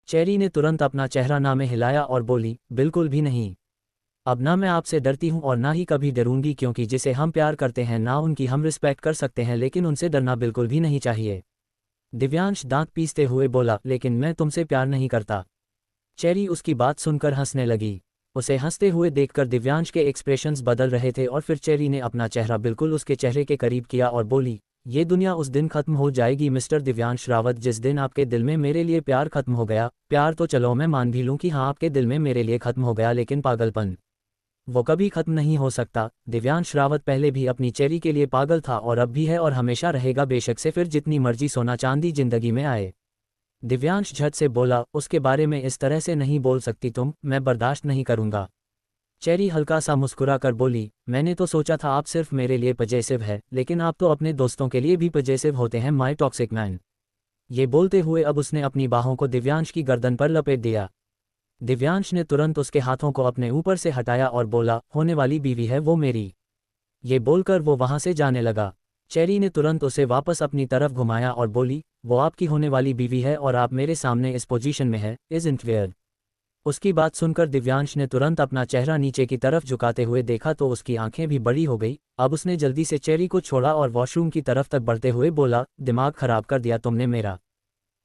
Cherry ने तुरंत अपना चेहरा ना में हिलाया और बोली, बिल्कुल भी नहीं। अब ना मैं आपसे डरती हूँ और ना ही कभी डरूंगी, क्योंकि जिसे हम प्यार करते हैं ना उनकी हम रिस्पेक्ट कर सकते हैं, लेकिन उनसे डरना बिल्कुल भी नहीं चाहिए। दिव्यांश दांत पीसते हुए बोला, लेकिन मैं तुमसे प्यार नहीं करता। चेरी उसकी बात सुनकर हंसने लगी। उसे हंसते हुए देखकर दिव्यांश के एक्सप्रेशंस बदल रहे थे और फिर चेरी ने अपना चेहरा बिल्कुल उसके चेहरे के करीब किया और बोली, ये दुनिया उस दिन खत्म हो जाएगी मिस्टर दिव्यांश रावत जिस दिन आपके दिल में मेरे लिए प्यार खत्म हो गया। प्यार तो चलो मैं मान भी लूं कि हाँ आपके दिल में मेरे लिए खत्म हो गया, लेकिन पागलपन वो कभी खत्म नहीं हो सकता। दिव्यांश रावत पहले भी अपनी चेरी के लिए पागल था और अब भी है और हमेशा रहेगा, बेशक से फिर जितनी मर्जी सोना चांदी जिंदगी में आए। दिव्यांश झट से बोला, उसके बारे में इस तरह से नहीं बोल सकती तुम, मैं बर्दाश्त नहीं करूंगा। चेरी हल्का सा मुस्कुरा कर बोली, मैंने तो सोचा था आप सिर्फ मेरे लिए पजेसिव है, लेकिन आप तो अपने दोस्तों के लिए भी पजेसिव होते हैं माय टॉक्सिक मैन। ये बोलते हुए अब उसने अपनी बाहों को दिव्यांश की गर्दन पर लपेट दिया। दिव्यांश ने तुरंत उसके हाथों को अपने ऊपर से हटाया और बोला, होने वाली बीवी है वो मेरी। ये बोलकर वो वहां से जाने लगा। चेरी ने तुरंत उसे वापस अपनी तरफ घुमाया और बोली, वो आपकी होने वाली बीवी है और आप मेरे सामने इस पोजीशन में है, इज़न्ट वियर्ड। उसकी बात सुनकर दिव्यांश ने तुरंत अपना चेहरा नीचे की तरफ झुकाते हुए देखा तो उसकी आंखें भी बड़ी हो गई। अब उसने जल्दी से चेरी को छोड़ा और वॉशरूम की तरफ तक बढ़ते हुए बोला, दिमाग खराब कर दिया तुमने मेरा।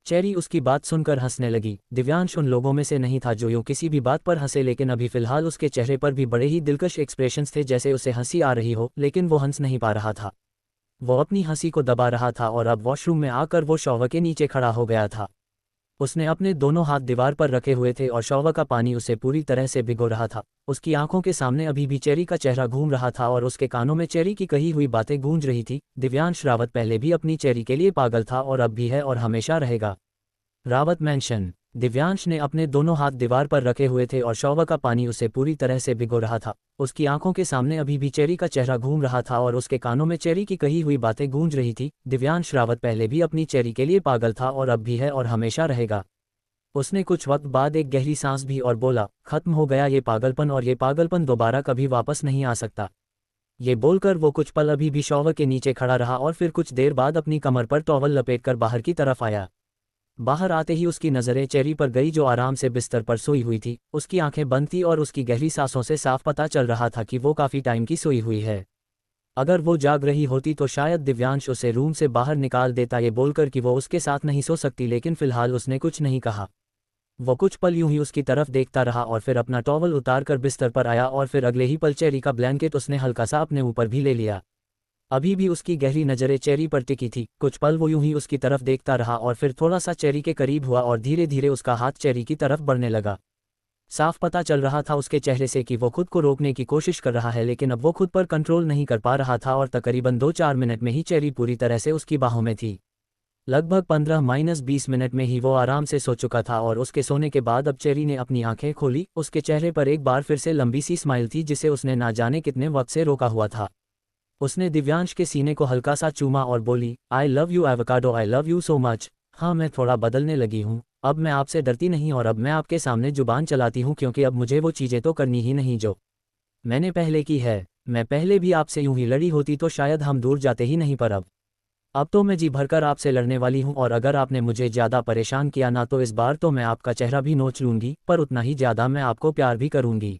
चेरी उसकी बात सुनकर हंसने लगी। दिव्यांश उन लोगों में से नहीं था जो यूं किसी भी बात पर हंसे, लेकिन अभी फिलहाल उसके चेहरे पर भी बड़े ही दिलकश एक्सप्रेशंस थे, जैसे उसे हंसी आ रही हो, लेकिन वो हंस नहीं पा रहा था। वो अपनी हंसी को दबा रहा था और अब वॉशरूम में आकर वो शॉवर के नीचे खड़ा हो गया था। उसने अपने दोनों हाथ दीवार पर रखे हुए थे और शॉवर का पानी उसे पूरी तरह से भिगो रहा था। उसकी आंखों के सामने अभी भी चेरी का चेहरा घूम रहा था और उसके कानों में चेरी की कही हुई बातें गूंज रही थी। दिव्यांश रावत पहले भी अपनी चेरी के लिए पागल था और अब भी है और हमेशा रहेगा। रावत मैंशन। दिव्यांश ने अपने दोनों हाथ दीवार पर रखे हुए थे और शॉवर का पानी उसे पूरी तरह से भिगो रहा था। उसकी आंखों के सामने अभी भी चेरी का चेहरा घूम रहा था और उसके कानों में चेरी की कही हुई बातें गूंज रही थी। दिव्यांश रावत पहले भी अपनी चेरी के लिए पागल था और अब भी है और हमेशा रहेगा। उसने कुछ वक्त बाद एक गहरी सांस भी और बोला, खत्म हो गया ये पागलपन और ये पागलपन दोबारा कभी वापस नहीं आ सकता। ये बोलकर वो कुछ पल अभी भी शॉवर के नीचे खड़ा रहा और फिर कुछ देर बाद अपनी कमर पर टॉवल लपेटकर बाहर की तरफ आया। बाहर आते ही उसकी नज़रें चेरी पर गई जो आराम से बिस्तर पर सोई हुई थी। उसकी आंखें बंद थी और उसकी गहरी सांसों से साफ पता चल रहा था कि वो काफ़ी टाइम की सोई हुई है। अगर वो जाग रही होती तो शायद दिव्यांश उसे रूम से बाहर निकाल देता ये बोलकर कि वो उसके साथ नहीं सो सकती, लेकिन फिलहाल उसने कुछ नहीं कहा। वो कुछ पल यूं ही उसकी तरफ देखता रहा और फिर अपना टॉवल उतारकर बिस्तर पर आया और फिर अगले ही पल चेरी का ब्लैंकेट उसने हल्का सा अपने ऊपर भी ले लिया। अभी भी उसकी गहरी नज़रें चेरी पर टिकी थी। कुछ पल वो यूं ही उसकी तरफ देखता रहा और फिर थोड़ा सा चेरी के करीब हुआ और धीरे धीरे उसका हाथ चेरी की तरफ बढ़ने लगा। साफ पता चल रहा था उसके चेहरे से कि वो खुद को रोकने की कोशिश कर रहा है, लेकिन अब वो खुद पर कंट्रोल नहीं कर पा रहा था और तकरीबन 2-4 मिनट में ही चेरी पूरी तरह से उसकी बाहों में थी। लगभग 15-20 मिनट में ही वो आराम से सो चुका था और उसके सोने के बाद अब चेरी ने अपनी आंखें खोली। उसके चेहरे पर एक बार फिर से लंबी सी स्माइल थी जिसे उसने ना जाने कितने वक्त से रोका हुआ था। उसने दिव्यांश के सीने को हल्का सा चूमा और बोली, I love you avocado, I love you so much. हाँ मैं थोड़ा बदलने लगी हूँ, अब मैं आपसे डरती नहीं और अब मैं आपके सामने जुबान चलाती हूँ, क्योंकि अब मुझे वो चीज़ें तो करनी ही नहीं जो मैंने पहले की है। मैं पहले भी आपसे यूं ही लड़ी होती तो शायद हम दूर जाते ही नहीं, पर अब तो मैं जी भरकर आपसे लड़ने वाली हूँ और अगर आपने मुझे ज़्यादा परेशान किया ना तो इस बार तो मैं आपका चेहरा भी नोच लूँगी, पर उतना ही ज़्यादा मैं आपको प्यार भी करूँगी।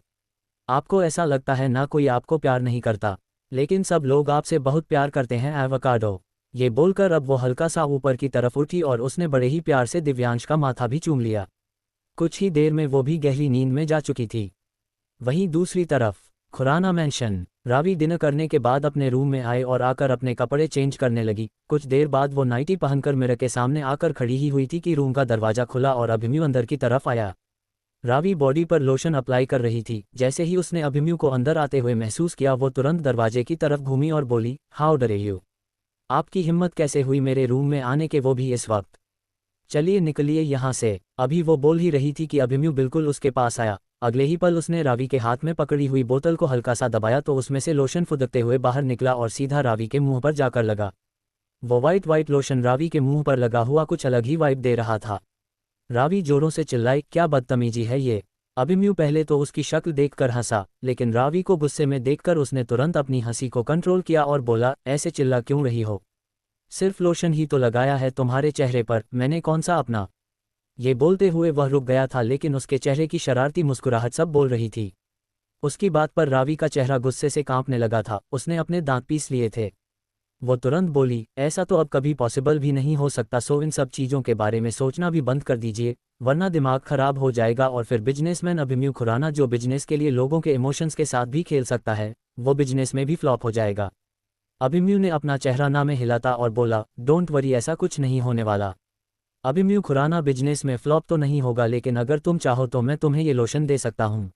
आपको ऐसा लगता है ना कोई आपको प्यार नहीं करता, लेकिन सब लोग आपसे बहुत प्यार करते हैं एवोकाडो। ये बोलकर अब वो हल्का सा ऊपर की तरफ उठी और उसने बड़े ही प्यार से दिव्यांश का माथा भी चूम लिया। कुछ ही देर में वो भी गहरी नींद में जा चुकी थी। वहीं दूसरी तरफ खुराना मैंशन। रावी डिनर करने के बाद अपने रूम में आए और आकर अपने कपड़े चेंज करने लगी। कुछ देर बाद वो नाइटी पहनकर मिरर के सामने आकर खड़ी ही हुई थी कि रूम का दरवाज़ा खुला और अभिमन्यु अंदर की तरफ आया। रावी बॉडी पर लोशन अप्लाई कर रही थी। जैसे ही उसने अभिमन्यु को अंदर आते हुए महसूस किया वो तुरंत दरवाजे की तरफ घूमी और बोली, हाउ डरे यू, आपकी हिम्मत कैसे हुई मेरे रूम में आने के, वो भी इस वक्त, चलिए निकलिए यहाँ से। अभी वो बोल ही रही थी कि अभिमन्यु बिल्कुल उसके पास आया। अगले ही पल उसने रावी के हाथ में पकड़ी हुई बोतल को हल्का सा दबाया तो उसमें से लोशन फुदकते हुए बाहर निकला और सीधा रावी के मुंह पर जाकर लगा। वो वाइट लोशन रावी के मुंह पर लगा हुआ कुछ अलग ही वाइब दे रहा था। रावी जोरों से चिल्लाई, क्या बदतमीजी है ये। अभिमन्यु पहले तो उसकी शक्ल देखकर हंसा, लेकिन रावी को गुस्से में देखकर उसने तुरंत अपनी हंसी को कंट्रोल किया और बोला, ऐसे चिल्ला क्यों रही हो, सिर्फ लोशन ही तो लगाया है तुम्हारे चेहरे पर, मैंने कौन सा अपना ये बोलते हुए वह रुक गया था, लेकिन उसके चेहरे की शरारती मुस्कुराहट सब बोल रही थी। उसकी बात पर रावी का चेहरा गुस्से से कांपने लगा था। उसने अपने दांत पीस लिए थे। वो तुरंत बोली, ऐसा तो अब कभी पॉसिबल भी नहीं हो सकता, सो इन सब चीज़ों के बारे में सोचना भी बंद कर दीजिए, वरना दिमाग खराब हो जाएगा। और फिर बिजनेसमैन अभिमन्यु खुराना, जो बिजनेस के लिए लोगों के इमोशंस के साथ भी खेल सकता है, वो बिजनेस में भी फ्लॉप हो जाएगा। अभिमन्यु ने अपना चेहरा ना में हिलाता और बोला, डोंट वरी, ऐसा कुछ नहीं होने वाला। अभिमन्यु खुराना, बिजनेस में फ्लॉप तो नहीं होगा, लेकिन अगर तुम चाहो तो मैं तुम्हें ये लोशन दे सकता हूँ।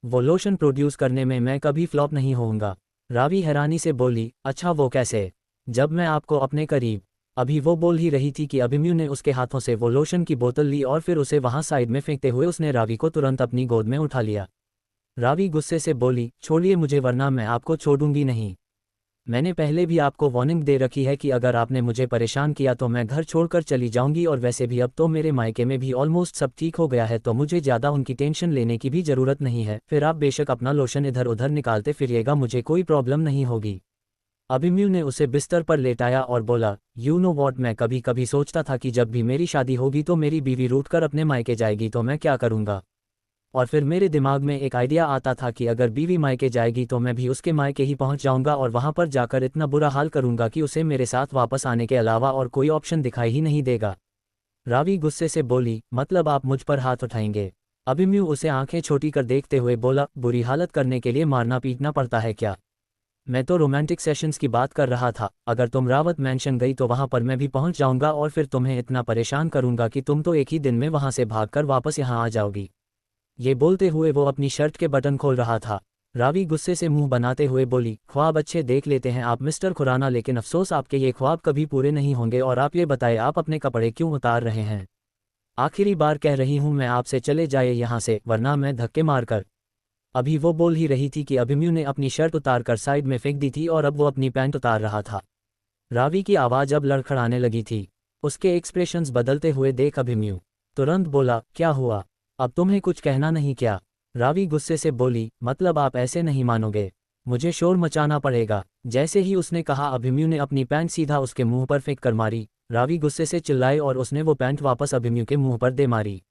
वो लोशन प्रोड्यूस करने में मैं कभी फ्लॉप नहीं होऊंगा। रावी हैरानी से बोली, अच्छा वो कैसे? जब मैं आपको अपने करीब। अभी वो बोल ही रही थी कि अभिमन्यु ने उसके हाथों से वो लोशन की बोतल ली और फिर उसे वहां साइड में फेंकते हुए उसने रावी को तुरंत अपनी गोद में उठा लिया। रावी गुस्से से बोली, छोड़िए मुझे, वरना मैं आपको छोड़ूंगी नहीं। मैंने पहले भी आपको वार्निंग दे रखी है कि अगर आपने मुझे परेशान किया तो मैं घर छोड़कर चली जाऊंगी, और वैसे भी अब तो मेरे मायके में भी ऑलमोस्ट सब ठीक हो गया है, तो मुझे ज़्यादा उनकी टेंशन लेने की भी ज़रूरत नहीं है। फिर आप बेशक अपना लोशन इधर उधर निकालते फिरिएगा, मुझे कोई प्रॉब्लम नहीं होगी। अभिमन्यु ने उसे बिस्तर पर लेटाया और बोला, यू नो वॉट, मैं कभी कभी सोचता था कि जब भी मेरी शादी होगी तो मेरी बीवी रूठ कर अपने मायके जाएगी तो मैं क्या करूँगा। और फिर मेरे दिमाग में एक आइडिया आता था कि अगर बीवी मायके जाएगी तो मैं भी उसके मायके ही पहुंच जाऊंगा और वहां पर जाकर इतना बुरा हाल करूंगा कि उसे मेरे साथ वापस आने के अलावा और कोई ऑप्शन दिखाई ही नहीं देगा। रावी गुस्से से बोली, मतलब आप मुझ पर हाथ उठाएंगे? अभिमन्यु उसे आंखें छोटी कर देखते हुए बोला, बुरी हालत करने के लिए मारना पीटना पड़ता है क्या? मैं तो रोमांटिक सेशंस की बात कर रहा था। अगर तुम रावत मैंशन गई तो वहां पर मैं भी पहुंच जाऊंगा और फिर तुम्हें इतना परेशान करूंगा कि तुम तो एक ही दिन में वहां से भागकर वापस यहां आ जाओगी। ये बोलते हुए वो अपनी शर्ट के बटन खोल रहा था। रावी गुस्से से मुंह बनाते हुए बोली, ख्वाब अच्छे देख लेते हैं आप मिस्टर खुराना, लेकिन अफसोस आपके ये ख्वाब कभी पूरे नहीं होंगे। और आप ये बताएं, आप अपने कपड़े क्यों उतार रहे हैं? आखिरी बार कह रही हूं मैं आपसे, चले जाए यहाँ से, वरना मैं धक्के मारकर। अभी वो बोल ही रही थी कि अभिमन्यु ने अपनी शर्ट उतारकर साइड में फेंक दी थी और अब वो अपनी पैंट उतार रहा था। रावी की आवाज़ अब लड़खड़ाने लगी थी। उसके एक्सप्रेशंस बदलते हुए देख अभिमन्यु तुरंत बोला, क्या हुआ? अब तुम्हें कुछ कहना नहीं क्या? रावी गुस्से से बोली, मतलब आप ऐसे नहीं मानोगे, मुझे शोर मचाना पड़ेगा। जैसे ही उसने कहा, अभिमन्यु ने अपनी पैंट सीधा उसके मुंह पर फेंक कर मारी। रावी गुस्से से चिल्लाए और उसने वो पैंट वापस अभिमन्यु के मुंह पर दे मारी।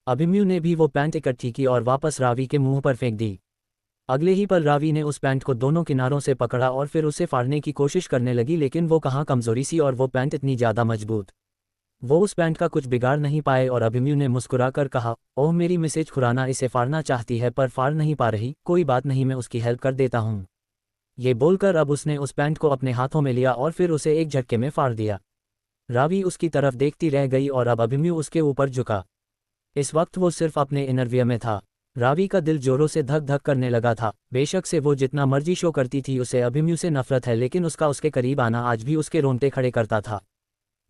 अभिमन्यु ने भी वो पैंट इकट्ठी की और वापस रावी के मुंह पर फेंक दी। अगले ही पल रावी ने उस पैंट को दोनों किनारों से पकड़ा और फिर उसे फाड़ने की कोशिश करने लगी, लेकिन वो कहाँ कमजोरी सी और वो पैंट इतनी ज़्यादा मजबूत। वो उस पैंट का कुछ बिगाड़ नहीं पाए और अभिमन्यु ने मुस्कुराकर कहा, ओह मेरी मिसेज खुराना इसे फाड़ना चाहती है पर फाड़ नहीं पा रही, कोई बात नहीं, मैं उसकी हेल्प कर देता हूँ। ये बोलकर अब उसने उस पैंट को अपने हाथों में लिया और फिर उसे एक झटके में फाड़ दिया। रावी उसकी तरफ देखती रह गई और अब अभिमन्यु उसके ऊपर झुका। इस वक्त वो सिर्फ अपने इनरवियर में था। रावी का दिल जोरों से धक धक करने लगा था। बेशक से वो जितना मर्जी शो करती थी उसे अभिमन्यु से नफरत है, लेकिन उसका उसके करीब आना आज भी उसके रोंगटे खड़े करता था।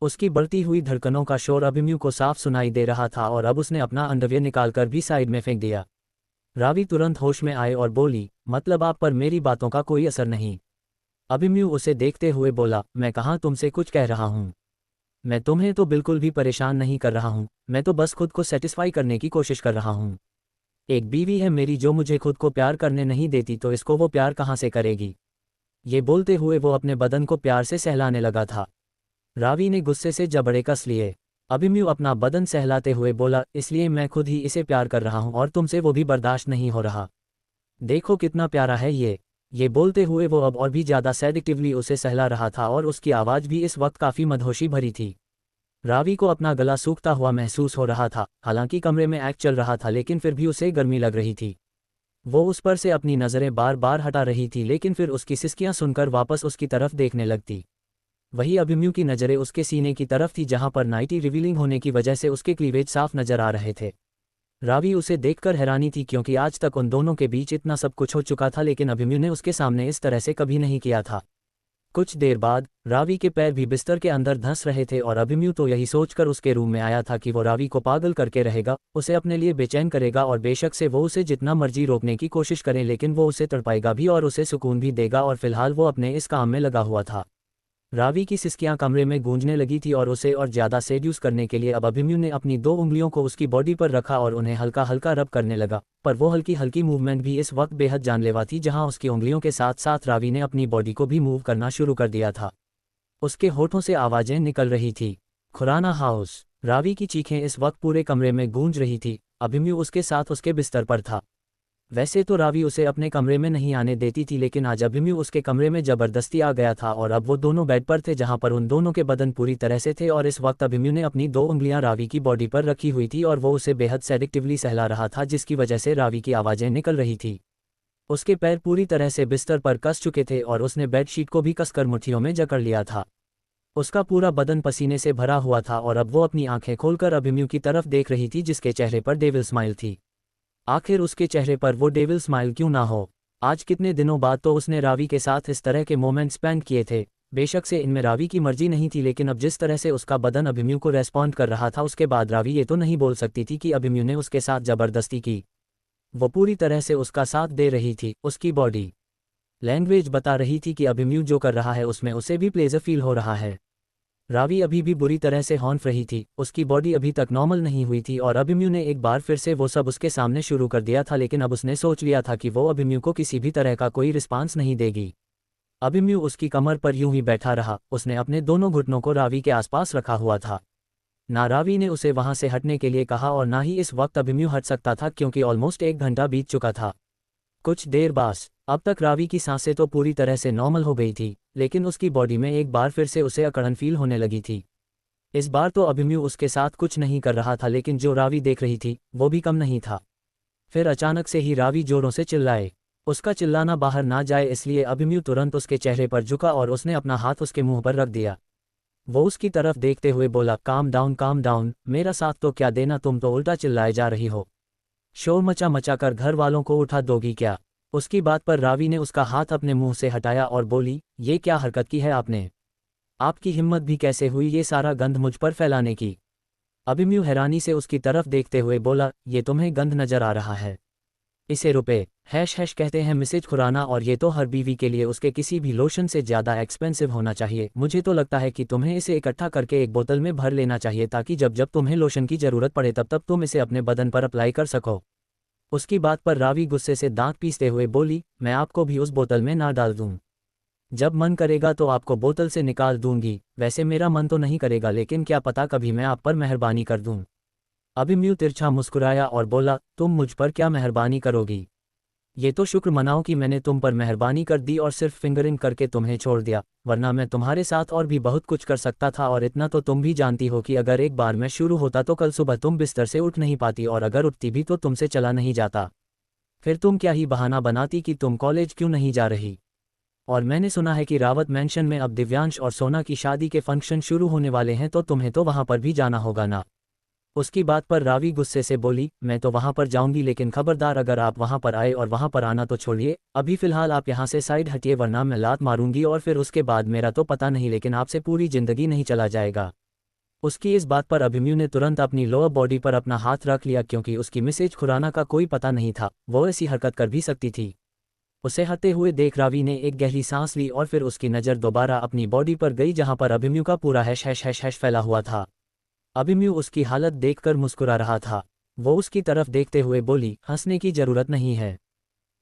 उसकी बढ़ती हुई धड़कनों का शोर अभिमन्यु को साफ सुनाई दे रहा था और अब उसने अपना अंडरवियर निकालकर भी साइड में फेंक दिया। रावी तुरंत होश में आए और बोली, मतलब आप पर मेरी बातों का कोई असर नहीं? अभिमन्यु उसे देखते हुए बोला, मैं कहाँ तुमसे कुछ कह रहा हूँ? मैं तुम्हें तो बिल्कुल भी परेशान नहीं कर रहा हूँ, मैं तो बस खुद को सेटिस्फाई करने की कोशिश कर रहा हूँ। एक बीवी है मेरी जो मुझे खुद को प्यार करने नहीं देती, तो इसको वो प्यार कहाँ से करेगी? ये बोलते हुए वो अपने बदन को प्यार से सहलाने लगा था। रावी ने गुस्से से जबड़े कस लिए। अभिमन्यु अपना बदन सहलाते हुए बोला, इसलिए मैं खुद ही इसे प्यार कर रहा हूँ और तुमसे वो भी बर्दाश्त नहीं हो रहा। देखो कितना प्यारा है ये बोलते हुए वो अब और भी ज़्यादा सेडिक्टिवली उसे सहला रहा था और उसकी आवाज़ भी इस वक्त काफ़ी मदहोशी भरी थी। रावी को अपना गला सूखता हुआ महसूस हो रहा था। हालांकि कमरे में एक्ट चल रहा था, लेकिन फिर भी उसे गर्मी लग रही थी। वो उस पर से अपनी नज़रें बार बार हटा रही थी, लेकिन फिर उसकी सिसकियां सुनकर वापस उसकी तरफ देखने लगती। वही अभिमन्यु की नज़रें उसके सीने की तरफ थी, जहां पर नाइटी रिवीलिंग होने की वजह से उसके क्लीवेज साफ नजर आ रहे थे। रावी उसे देखकर हैरानी थी, क्योंकि आज तक उन दोनों के बीच इतना सब कुछ हो चुका था, लेकिन अभिमन्यु ने उसके सामने इस तरह से कभी नहीं किया था। कुछ देर बाद रावी के पैर भी बिस्तर के अंदर धंस रहे थे और अभिमन्यु तो यही सोचकर उसके रूम में आया था कि वो रावी को पागल करके रहेगा, उसे अपने लिए बेचैन करेगा और बेशक से वो उसे जितना मर्जी रोकने की कोशिश करे, लेकिन वो उसे तड़पाएगा भी और उसे सुकून भी देगा। और फिलहाल वो अपने इस काम में लगा हुआ था। रावी की सिसकियां कमरे में गूंजने लगी थी और उसे और ज़्यादा सेड्यूस करने के लिए अब अभिमन्यु ने अपनी 2 उंगलियों को उसकी बॉडी पर रखा और उन्हें हल्का हल्का रब करने लगा। पर वो हल्की हल्की मूवमेंट भी इस वक्त बेहद जानलेवा थी, जहां उसकी उंगलियों के साथ साथ रावी ने अपनी बॉडी को भी मूव करना शुरू कर दिया था। उसके होठों से आवाज़ें निकल रही थी। खुराना हाउस। रावी की चीखें इस वक्त पूरे कमरे में गूंज रही थी। अभिमन्यु उसके साथ उसके बिस्तर पर था। वैसे तो रावी उसे अपने कमरे में नहीं आने देती थी, लेकिन आज अभिमन्यु उसके कमरे में जबरदस्ती आ गया था और अब वो दोनों बेड पर थे जहां पर उन दोनों के बदन पूरी तरह से थे और इस वक्त अभिमन्यु ने अपनी 2 उंगलियां रावी की बॉडी पर रखी हुई थी और वो उसे बेहद सेडिक्टिवली सहला रहा था, जिसकी वजह से रावी की आवाज़ें निकल रही थी। उसके पैर पूरी तरह से बिस्तर पर कस चुके थे और उसने बेडशीट को भी कसकर मुट्ठियों में जकड़ लिया था। उसका पूरा बदन पसीने से भरा हुआ था और अब वो अपनी आंखें खोलकर अभिमन्यु की तरफ देख रही थी, जिसके चेहरे पर डेविल स्माइल थी। आखिर उसके चेहरे पर वो डेविल स्माइल क्यों ना हो? आज कितने दिनों बाद तो उसने रावी के साथ इस तरह के मोमेंट स्पेंड किए थे। बेशक से इनमें रावी की मर्जी नहीं थी, लेकिन अब जिस तरह से उसका बदन अभिमन्यु को रेस्पॉन्ड कर रहा था, उसके बाद रावी ये तो नहीं बोल सकती थी कि अभिमन्यु ने उसके साथ जबरदस्ती की। वो पूरी तरह से उसका साथ दे रही थी। उसकी बॉडी लैंग्वेज बता रही थी कि अभिमन्यु जो कर रहा है उसमें उसे भी प्लेजर फील हो रहा है। रावी अभी भी बुरी तरह से हॉन्फ रही थी। उसकी बॉडी अभी तक नॉर्मल नहीं हुई थी और अभिमन्यु ने एक बार फिर से वो सब उसके सामने शुरू कर दिया था, लेकिन अब उसने सोच लिया था कि वो अभिमन्यु को किसी भी तरह का कोई रिस्पांस नहीं देगी। अभिमन्यु उसकी कमर पर यूं ही बैठा रहा। उसने अपने दोनों घुटनों को रावी के आसपास रखा हुआ था। ना रावी ने उसे वहां से हटने के लिए कहा और ना ही इस वक्त अभिमन्यु हट सकता था, क्योंकि ऑलमोस्ट 1 घंटा बीत चुका था। कुछ देर बाद अब तक रावी की सांसें तो पूरी तरह से नॉर्मल हो गई थी, लेकिन उसकी बॉडी में एक बार फिर से उसे अकड़न फील होने लगी थी। इस बार तो अभिमन्यु उसके साथ कुछ नहीं कर रहा था, लेकिन जो रावी देख रही थी वो भी कम नहीं था। फिर अचानक से ही रावी जोरों से चिल्लाए। उसका चिल्लाना बाहर ना जाए इसलिए अभिमन्यु तुरंत उसके चेहरे पर झुका और उसने अपना हाथ उसके मुंह पर रख दिया। वो उसकी तरफ देखते हुए बोला, काम डाउन, मेरा साथ तो क्या देना, तुम तो उल्टा चिल्लाए जा रही हो। शोर मचा मचा कर घर वालों को उठा दोगी क्या? उसकी बात पर रावी ने उसका हाथ अपने मुंह से हटाया और बोली, ये क्या हरकत की है आपने? आपकी हिम्मत भी कैसे हुई ये सारा गंध मुझ पर फैलाने की? अभिमन्यु हैरानी से उसकी तरफ देखते हुए बोला, ये तुम्हें गंध नजर आ रहा है? इसे रुपए हैश कहते हैं मिसेज खुराना, और ये तो हर बीवी के लिए उसके किसी भी लोशन से ज़्यादा एक्सपेंसिव होना चाहिए। मुझे तो लगता है कि तुम्हें इसे इकट्ठा करके एक बोतल में भर लेना चाहिए, ताकि जब जब तुम्हें लोशन की ज़रूरत पड़े तब तब तुम इसे अपने बदन पर अप्लाई कर सको। उसकी बात पर रावी गुस्से से दांत पीसते हुए बोली, मैं आपको भी उस बोतल में ना डाल दूं। जब मन करेगा तो आपको बोतल से निकाल दूंगी। वैसे मेरा मन तो नहीं करेगा, लेकिन क्या पता कभी मैं आप पर मेहरबानी कर दूं। अभिमन्यु तिरछा मुस्कुराया और बोला, तुम मुझ पर क्या मेहरबानी करोगी? ये तो शुक्र मनाओ कि मैंने तुम पर मेहरबानी कर दी और सिर्फ फिंगरिंग करके तुम्हें छोड़ दिया, वरना मैं तुम्हारे साथ और भी बहुत कुछ कर सकता था। और इतना तो तुम भी जानती हो कि अगर एक बार मैं शुरू होता तो कल सुबह तुम बिस्तर से उठ नहीं पाती, और अगर उठती भी तो तुमसे चला नहीं जाता। फिर तुम क्या ही बहाना बनाती कि तुम कॉलेज क्यों नहीं जा रही। और मैंने सुना है कि रावत मैंशन में अब दिव्यांश और सोना की शादी के फंक्शन शुरू होने वाले हैं, तो तुम्हें तो वहां पर भी जाना होगा ना? उसकी बात पर रावी गुस्से से बोली, मैं तो वहां पर जाऊंगी, लेकिन खबरदार अगर आप वहां पर आए, और वहां पर आना तो छोड़िए, अभी फिलहाल आप यहां से साइड हटिए, वरना मैं लात मारूंगी और फिर उसके बाद मेरा तो पता नहीं, लेकिन आपसे पूरी जिंदगी नहीं चला जाएगा। उसकी इस बात पर अभिमन्यु ने तुरंत अपनी लोअर बॉडी पर अपना हाथ रख लिया, क्योंकि उसकी मिसेज खुराना का कोई पता नहीं था, वो ऐसी हरकत कर भी सकती थी। उसे हटते हुए देख रावी ने एक गहरी सांस ली और फिर उसकी नज़र दोबारा अपनी बॉडी पर गई, जहां पर अभिमन्यु का पूरा हैश फैला हुआ था। अभिमन्यु उसकी हालत देखकर मुस्कुरा रहा था। वो उसकी तरफ देखते हुए बोली, हंसने की जरूरत नहीं है,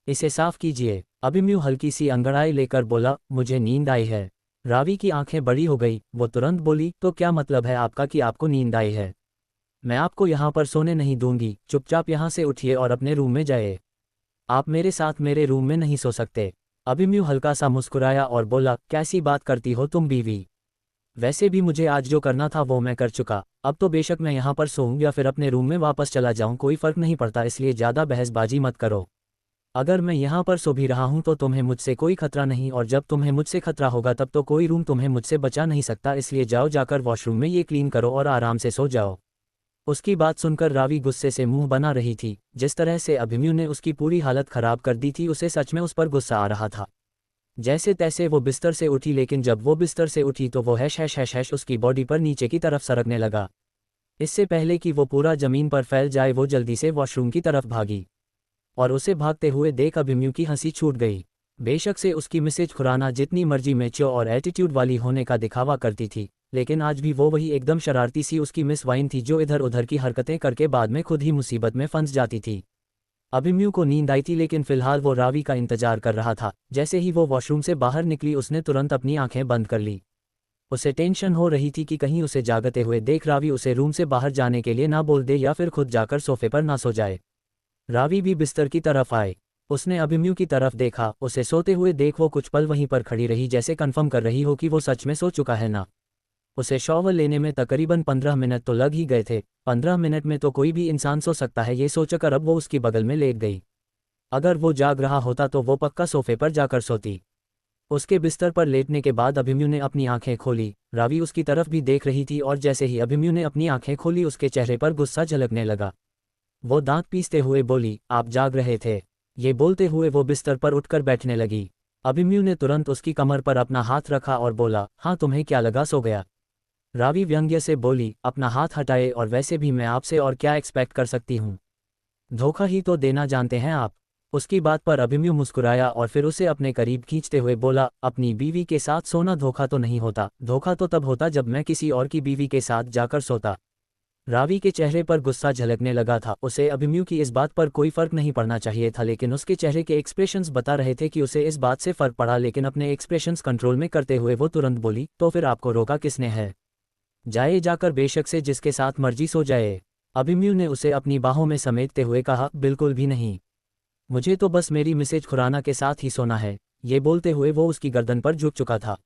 इसे साफ कीजिए। अभिमन्यु हल्की सी अंगड़ाई लेकर बोला, मुझे नींद आई है। रावी की आंखें बड़ी हो गई। वो तुरंत बोली, तो क्या मतलब है आपका कि आपको नींद आई है? मैं आपको यहाँ पर सोने नहीं दूंगी, चुपचाप यहाँ से उठिए और अपने रूम में जाइए। आप मेरे साथ मेरे रूम में नहीं सो सकते। अभिमन्यु हल्का सा मुस्कुराया और बोला, कैसी बात करती हो तुम बीवी? वैसे भी मुझे आज जो करना था वो मैं कर चुका। अब तो बेशक मैं यहाँ पर सोऊं या फिर अपने रूम में वापस चला जाऊं, कोई फर्क नहीं पड़ता, इसलिए ज़्यादा बहसबाजी मत करो। अगर मैं यहाँ पर सो भी रहा हूँ तो तुम्हें मुझसे कोई खतरा नहीं, और जब तुम्हें मुझसे खतरा होगा तब तो कोई रूम तुम्हें मुझसे बचा नहीं सकता, इसलिए जाओ जाकर वॉशरूम में ये क्लीन करो और आराम से सो जाओ। उसकी बात सुनकर रावी गुस्से से मुंह बना रही थी। जिस तरह से अभिमन्यु ने उसकी पूरी हालत खराब कर दी थी, उसे सच में उस पर गुस्सा आ रहा था। जैसे तैसे वो बिस्तर से उठी, लेकिन जब वो बिस्तर से उठी तो वो हैश उसकी बॉडी पर नीचे की तरफ सरकने लगा। इससे पहले कि वो पूरा जमीन पर फैल जाए, वो जल्दी से वॉशरूम की तरफ भागी और उसे भागते हुए देख अभिमन्यु की हंसी छूट गई। बेशक से उसकी मिसेज खुराना जितनी मर्जी मैच्योर और एटीट्यूड वाली होने का दिखावा करती थी, लेकिन आज भी वो वही एकदम शरारती सी उसकी मिस वाइन थी, जो इधर उधर की हरकतें करके बाद में खुद ही मुसीबत में फंस जाती थी। अभिमन्यु को नींद आई थी, लेकिन फिलहाल वो रावी का इंतजार कर रहा था। जैसे ही वो वॉशरूम से बाहर निकली, उसने तुरंत अपनी आंखें बंद कर ली। उसे टेंशन हो रही थी कि कहीं उसे जागते हुए देख रावी उसे रूम से बाहर जाने के लिए ना बोल दे या फिर खुद जाकर सोफे पर ना सो जाए। रावी भी बिस्तर की तरफ आए। उसने अभिमन्यु की तरफ देखा, उसे सोते हुए देख वो कुछ पल वहीं पर खड़ी रही जैसे कन्फर्म कर रही हो कि वो सच में सो चुका है ना। उसे शॉवर लेने में तकरीबन 15 मिनट तो लग ही गए थे। 15 मिनट में तो कोई भी इंसान सो सकता है, ये सोचकर अब वो उसकी बगल में लेट गई। अगर वो जाग रहा होता तो वो पक्का सोफे पर जाकर सोती। उसके बिस्तर पर लेटने के बाद अभिमन्यु ने अपनी आंखें खोली। रावी उसकी तरफ भी देख रही थी और जैसे ही अभिमन्यु ने अपनी आंखें खोली उसके चेहरे पर गुस्सा झलकने लगा। वो दांत पीसते हुए बोली, आप जाग रहे थे। ये बोलते हुए वो बिस्तर पर उठकर बैठने लगी। अभिमन्यु ने तुरंत उसकी कमर पर अपना हाथ रखा और बोला, हाँ तुम्हें क्या लगा सो गया। रावी व्यंग्य से बोली, अपना हाथ हटाए, और वैसे भी मैं आपसे और क्या एक्सपेक्ट कर सकती हूँ, धोखा ही तो देना जानते हैं आप। उसकी बात पर अभिमन्यु मुस्कुराया और फिर उसे अपने करीब खींचते हुए बोला, अपनी बीवी के साथ सोना धोखा तो नहीं होता, धोखा तो तब होता जब मैं किसी और की बीवी के साथ जाकर सोता। रावी के चेहरे पर गुस्सा झलकने लगा था। उसे अभिमन्यु की इस बात पर कोई फर्क नहीं पड़ना चाहिए था, लेकिन उसके चेहरे के एक्सप्रेशंस बता रहे थे कि उसे इस बात से फर्क पड़ा। लेकिन अपने एक्सप्रेशंस कंट्रोल में करते हुए वो तुरंत बोली, तो फिर आपको रोका किसने है, जाए जाकर बेशक से जिसके साथ मर्जी सो जाए। अभिमन्यु ने उसे अपनी बाहों में समेटते हुए कहा, बिल्कुल भी नहीं, मुझे तो बस मेरी मिसेज खुराना के साथ ही सोना है। ये बोलते हुए वो उसकी गर्दन पर झुक चुका था।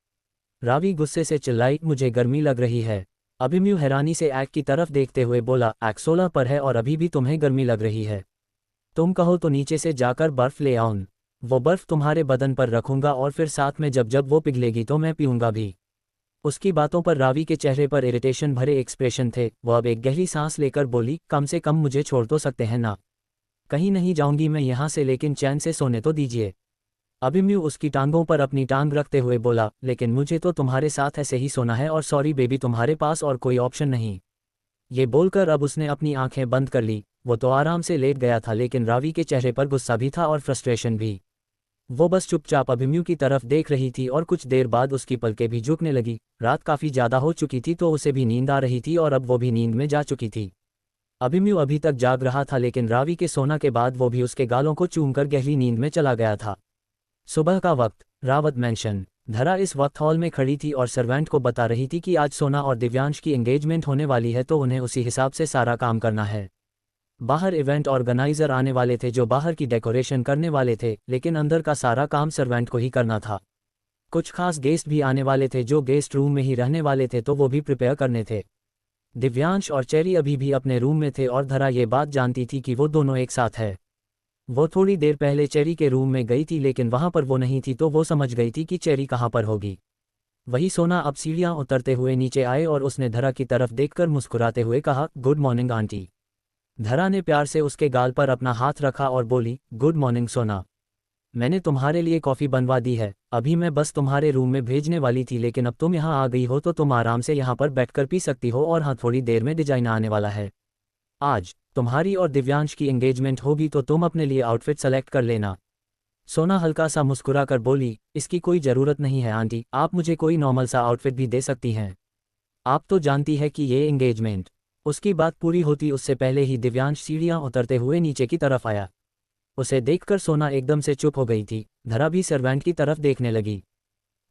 रावी गुस्से से चिल्लाई, मुझे गर्मी लग रही है। अभिमन्यु हैरानी से एक्ट की तरफ देखते हुए बोला, एक्ट 16 पर है और अभी भी तुम्हें गर्मी लग रही है। तुम कहो तो नीचे से जाकर बर्फ ले आऊं, वो बर्फ तुम्हारे बदन पर रखूंगा और फिर साथ में जब जब वो पिघलेगी तो मैं पीऊंगा भी। उसकी बातों पर रावी के चेहरे पर इरिटेशन भरे एक्सप्रेशन थे। वह अब एक गहरी सांस लेकर बोली, कम से कम मुझे छोड़ तो सकते हैं ना, कहीं नहीं जाऊंगी मैं यहाँ से, लेकिन चैन से सोने तो दीजिए। अभिमन्यु उसकी टांगों पर अपनी टांग रखते हुए बोला, लेकिन मुझे तो तुम्हारे साथ ऐसे ही सोना है और सॉरी बेबी, तुम्हारे पास और कोई ऑप्शन नहीं। ये बोलकर अब उसने अपनी आंखें बंद कर ली। वो तो आराम से लेट गया था, लेकिन रावी के चेहरे पर गुस्सा भी था और फ्रस्ट्रेशन भी। वो बस चुपचाप अभिमन्यु की तरफ देख रही थी और कुछ देर बाद उसकी पलकें भी झुकने लगी। रात काफ़ी ज़्यादा हो चुकी थी तो उसे भी नींद आ रही थी और अब वो भी नींद में जा चुकी थी। अभिमन्यु अभी तक जाग रहा था, लेकिन रावी के सोना के बाद वो भी उसके गालों को चूमकर गहरी नींद में चला गया था। सुबह का वक्त, रावत मैंशन। धरा इस वक्त हॉल में खड़ी थी और सर्वेंट को बता रही थी कि आज सोना और दिव्यांश की एंगेजमेंट होने वाली है, तो उन्हें उसी हिसाब से सारा काम करना है। बाहर इवेंट ऑर्गेनाइजर आने वाले थे जो बाहर की डेकोरेशन करने वाले थे, लेकिन अंदर का सारा काम सर्वेंट को ही करना था। कुछ खास गेस्ट भी आने वाले थे जो गेस्ट रूम में ही रहने वाले थे, तो वो भी प्रिपेयर करने थे। दिव्यांश और चेरी अभी भी अपने रूम में थे और धरा ये बात जानती थी कि वो दोनों एक साथ है। वो थोड़ी देर पहले चेरी के रूम में गई थी, लेकिन वहां पर वो नहीं थी, तो वो समझ गई थी कि चेरी कहाँ पर होगी। वही सोना अब सीढ़ियाँ उतरते हुए नीचे आए और उसने धरा की तरफ देखकर मुस्कुराते हुए कहा, गुड मॉर्निंग आंटी। धरा ने प्यार से उसके गाल पर अपना हाथ रखा और बोली, गुड मॉर्निंग सोना, मैंने तुम्हारे लिए कॉफ़ी बनवा दी है। अभी मैं बस तुम्हारे रूम में भेजने वाली थी, लेकिन अब तुम यहाँ आ गई हो तो तुम आराम से यहाँ पर बैठकर पी सकती हो। और हाँ, थोड़ी देर में डिजाइन आने वाला है। आज तुम्हारी और दिव्यांश की एंगेजमेंट होगी तो तुम अपने लिए आउटफिट सेलेक्ट कर लेना। सोना हल्का सा मुस्कुरा कर बोली, इसकी कोई ज़रूरत नहीं है आंटी, आप मुझे कोई नॉर्मल सा आउटफिट भी दे सकती हैं। आप तो जानती है कि ये एंगेजमेंट। उसकी बात पूरी होती उससे पहले ही दिव्यांश सीढ़ियाँ उतरते हुए नीचे की तरफ आया। उसे देखकर सोना एकदम से चुप हो गई थी। धरा भी सर्वेंट की तरफ देखने लगी।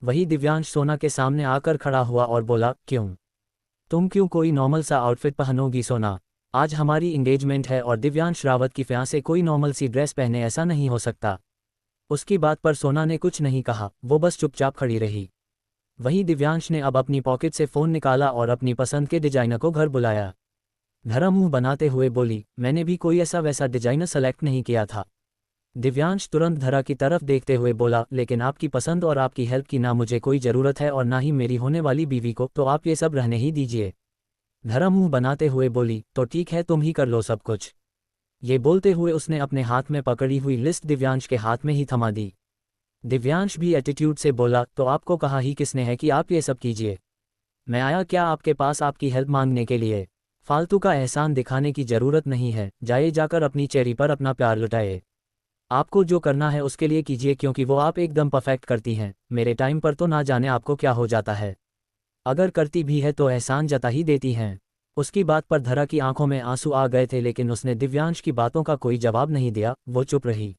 वही दिव्यांश सोना के सामने आकर खड़ा हुआ और बोला, तुम क्यों कोई नॉर्मल सा आउटफिट पहनोगी सोना? आज हमारी एंगेजमेंट है और दिव्यांश रावत की फियांसे कोई नॉर्मल सी ड्रेस पहने, ऐसा नहीं हो सकता। उसकी बात पर सोना ने कुछ नहीं कहा, वो बस चुपचाप खड़ी रही। वही दिव्यांश ने अब अपनी पॉकेट से फ़ोन निकाला और अपनी पसंद के डिजाइनर को घर बुलाया। धरा मुंह बनाते हुए बोली, मैंने भी कोई ऐसा वैसा डिजाइनर सेलेक्ट नहीं किया था। दिव्यांश तुरंत धरा की तरफ देखते हुए बोला, लेकिन आपकी पसंद और आपकी हेल्प की ना मुझे कोई ज़रूरत है और ना ही मेरी होने वाली बीवी को, तो आप ये सब रहने ही दीजिए। धरा मुंह बनाते हुए बोली, तो ठीक है, तुम ही कर लो सब कुछ। ये बोलते हुए उसने अपने हाथ में पकड़ी हुई लिस्ट दिव्यांश के हाथ में ही थमा दी। दिव्यांश भी एटीट्यूड से बोला, तो आपको कहा ही किसने है कि आप ये सब कीजिए? मैं आया क्या आपके पास आपकी हेल्प मांगने के लिए? फालतू का एहसान दिखाने की ज़रूरत नहीं है, जाइए जाकर अपनी चेरी पर अपना प्यार लुटाए। आपको जो करना है उसके लिए कीजिए, क्योंकि वो आप एकदम परफेक्ट करती हैं। मेरे टाइम पर तो ना जाने आपको क्या हो जाता है, अगर करती भी है तो एहसान जता ही देती हैं। उसकी बात पर धरा की आंखों में आंसू आ गए थे, लेकिन उसने दिव्यांश की बातों का कोई जवाब नहीं दिया, वो चुप रही।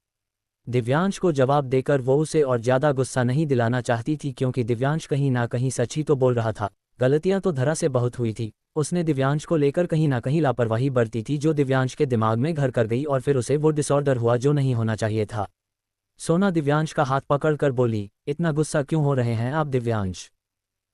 दिव्यांश को जवाब देकर वो उसे और ज़्यादा गुस्सा नहीं दिलाना चाहती थी क्योंकि दिव्यांश कहीं ना कहीं सच ही तो बोल रहा था। गलतियां तो धरा से बहुत हुई थी। उसने दिव्यांश को लेकर कहीं ना कहीं लापरवाही बरती थी जो दिव्यांश के दिमाग में घर कर गई और फिर उसे वो डिसऑर्डर हुआ जो नहीं होना चाहिए था। सोना दिव्यांश का हाथ पकड़कर बोली, इतना गुस्सा क्यों हो रहे हैं आप दिव्यांश?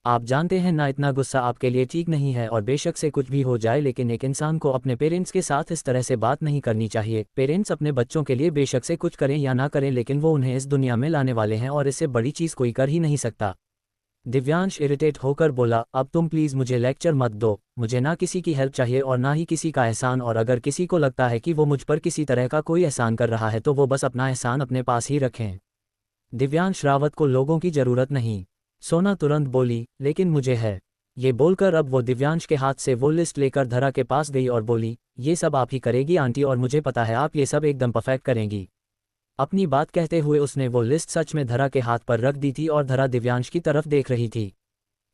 आप जानते हैं ना इतना गुस्सा आपके लिए ठीक नहीं है और बेशक से कुछ भी हो जाए लेकिन एक इंसान को अपने पेरेंट्स के साथ इस तरह से बात नहीं करनी चाहिए। पेरेंट्स अपने बच्चों के लिए बेशक से कुछ करें या ना करें लेकिन वो उन्हें इस दुनिया में लाने वाले हैं और इससे बड़ी चीज़ कोई कर ही नहीं सकता। दिव्यांश इरिटेट होकर बोला, अब तुम प्लीज़ मुझे लेक्चर मत दो। मुझे ना किसी की हेल्प चाहिए और ना ही किसी का एहसान, और अगर किसी को लगता है कि वो मुझ पर किसी तरह का कोई एहसान कर रहा है तो वो बस अपना एहसान अपने पास ही रखें। दिव्यांश रावत को लोगों की ज़रूरत नहीं। सोना तुरंत बोली, लेकिन मुझे है। ये बोलकर अब वो दिव्यांश के हाथ से वो लिस्ट लेकर धरा के पास गई और बोली, ये सब आप ही करेगी आंटी और मुझे पता है आप ये सब एकदम परफेक्ट करेंगी। अपनी बात कहते हुए उसने वो लिस्ट सच में धरा के हाथ पर रख दी थी और धरा दिव्यांश की तरफ देख रही थी।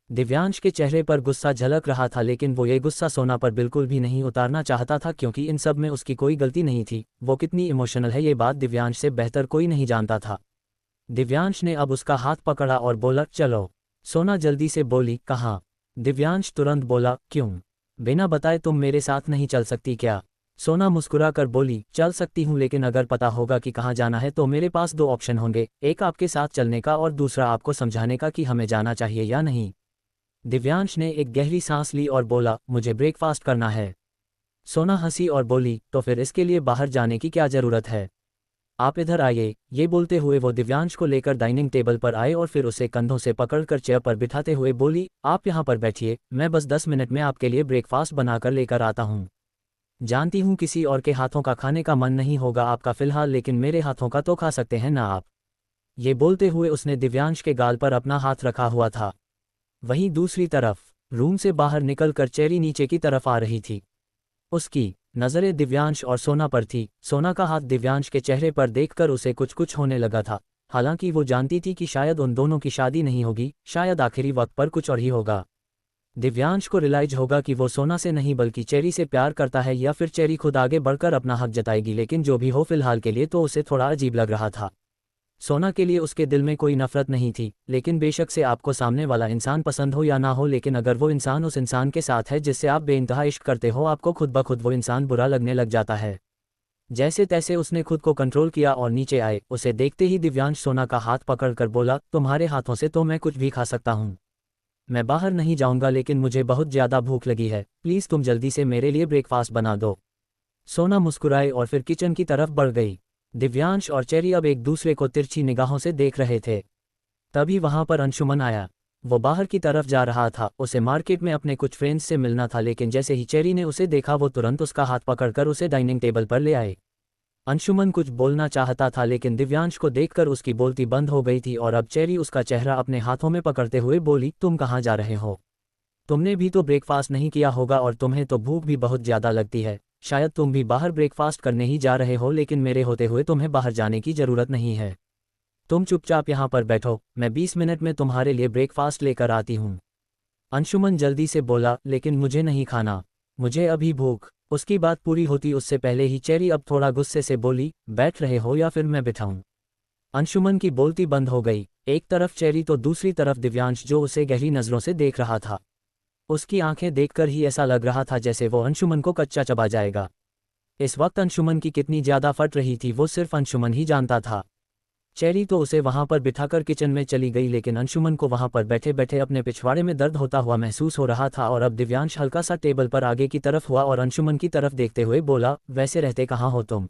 दिव्यांश के चेहरे पर गुस्सा झलक रहा था लेकिन वो ये गुस्सा सोना पर बिल्कुल भी नहीं उतारना चाहता था क्योंकि इन सब में उसकी कोई गलती नहीं थी। वो कितनी इमोशनल है ये बात दिव्यांश से बेहतर कोई नहीं जानता था। दिव्यांश ने अब उसका हाथ पकड़ा और बोला, चलो। सोना जल्दी से बोली, कहाँ? दिव्यांश तुरंत बोला, क्यों? बिना बताए तुम मेरे साथ नहीं चल सकती क्या? सोना मुस्कुरा कर बोली, चल सकती हूँ लेकिन अगर पता होगा कि कहाँ जाना है तो मेरे पास दो ऑप्शन होंगे, एक आपके साथ चलने का और दूसरा आपको समझाने का कि हमें जाना चाहिए या नहीं। दिव्यांश ने एक गहरी सांस ली और बोला, मुझे ब्रेकफास्ट करना है। सोना हंसी और बोली, तो फिर इसके लिए बाहर जाने की क्या ज़रूरत है? आप इधर आइए। ये बोलते हुए वो दिव्यांश को लेकर डाइनिंग टेबल पर आए और फिर उसे कंधों से पकड़कर चेयर पर बिठाते हुए बोली, आप यहाँ पर बैठिए, मैं बस 10 मिनट में आपके लिए ब्रेकफास्ट बनाकर लेकर आता हूँ। जानती हूँ किसी और के हाथों का खाने का मन नहीं होगा आपका फिलहाल, लेकिन मेरे हाथों का तो खा सकते हैं ना आप। ये बोलते हुए उसने दिव्यांश के गाल पर अपना हाथ रखा हुआ था। वहीं दूसरी तरफ रूम से बाहर निकलकर चेरी नीचे की तरफ आ रही थी। उसकी नज़रें दिव्यांश और सोना पर थी। सोना का हाथ दिव्यांश के चेहरे पर देखकर उसे कुछ कुछ होने लगा था। हालांकि वो जानती थी कि शायद उन दोनों की शादी नहीं होगी, शायद आखिरी वक्त पर कुछ और ही होगा। दिव्यांश को रियलाइज होगा कि वो सोना से नहीं बल्कि चेरी से प्यार करता है या फिर चेरी खुद आगे बढ़कर अपना हक जताएगी, लेकिन जो भी हो फिलहाल के लिए तो उसे थोड़ा अजीब लग रहा था। सोना के लिए उसके दिल में कोई नफरत नहीं थी, लेकिन बेशक से आपको सामने वाला इंसान पसंद हो या ना हो, लेकिन अगर वो इंसान उस इंसान के साथ है जिससे आप बेइंतहा इश्क करते हो, आपको खुद ब खुद वो इंसान बुरा लगने लग जाता है। जैसे तैसे उसने खुद को कंट्रोल किया और नीचे आए। उसे देखते ही दिव्यांश सोना का हाथ पकड़कर बोला, तुम्हारे हाथों से तो मैं कुछ भी खा सकता हूँ। मैं बाहर नहीं जाऊँगा लेकिन मुझे बहुत ज़्यादा भूख लगी है, प्लीज़ तुम जल्दी से मेरे लिए ब्रेकफास्ट बना दो। सोना मुस्कुराई और फिर किचन की तरफ बढ़ गई। दिव्यांश और चेरी अब एक दूसरे को तिरछी निगाहों से देख रहे थे। तभी वहां पर अंशुमन आया। वो बाहर की तरफ जा रहा था, उसे मार्केट में अपने कुछ फ्रेंड्स से मिलना था, लेकिन जैसे ही चेरी ने उसे देखा वो तुरंत उसका हाथ पकड़कर उसे डाइनिंग टेबल पर ले आए। अंशुमन कुछ बोलना चाहता था लेकिन दिव्यांश को देखकर उसकी बोलती बंद हो गई थी और अब चेरी उसका चेहरा अपने हाथों में पकड़ते हुए बोली, तुम कहाँ जा रहे हो? तुमने भी तो ब्रेकफास्ट नहीं किया होगा और तुम्हें तो भूख भी बहुत ज़्यादा लगती है। शायद तुम भी बाहर ब्रेकफास्ट करने ही जा रहे हो, लेकिन मेरे होते हुए तुम्हें बाहर जाने की ज़रूरत नहीं है। तुम चुपचाप यहाँ पर बैठो, मैं 20 मिनट में तुम्हारे लिए ब्रेकफास्ट लेकर आती हूँ। अंशुमन जल्दी से बोला, लेकिन मुझे नहीं खाना, मुझे अभी भूख। उसकी बात पूरी होती उससे पहले ही चेरी अब थोड़ा गुस्से से बोली, बैठ रहे हो या फिर मैं बिठाऊं? अंशुमन की बोलती बंद हो गई। एक तरफ चेरी तो दूसरी तरफ दिव्यांश जो उसे गहरी नज़रों से देख रहा था। उसकी आंखें देखकर ही ऐसा लग रहा था जैसे वो अंशुमन को कच्चा चबा जाएगा। इस वक्त अंशुमन की कितनी ज़्यादा फट रही थी वो सिर्फ अंशुमन ही जानता था। चेरी तो उसे वहां पर बिठाकर किचन में चली गई, लेकिन अंशुमन को वहां पर बैठे बैठे अपने पिछवाड़े में दर्द होता हुआ महसूस हो रहा था और अब दिव्यांश हल्का सा टेबल पर आगे की तरफ हुआ और अंशुमन की तरफ देखते हुए बोला, वैसे रहते कहाँ हो तुम?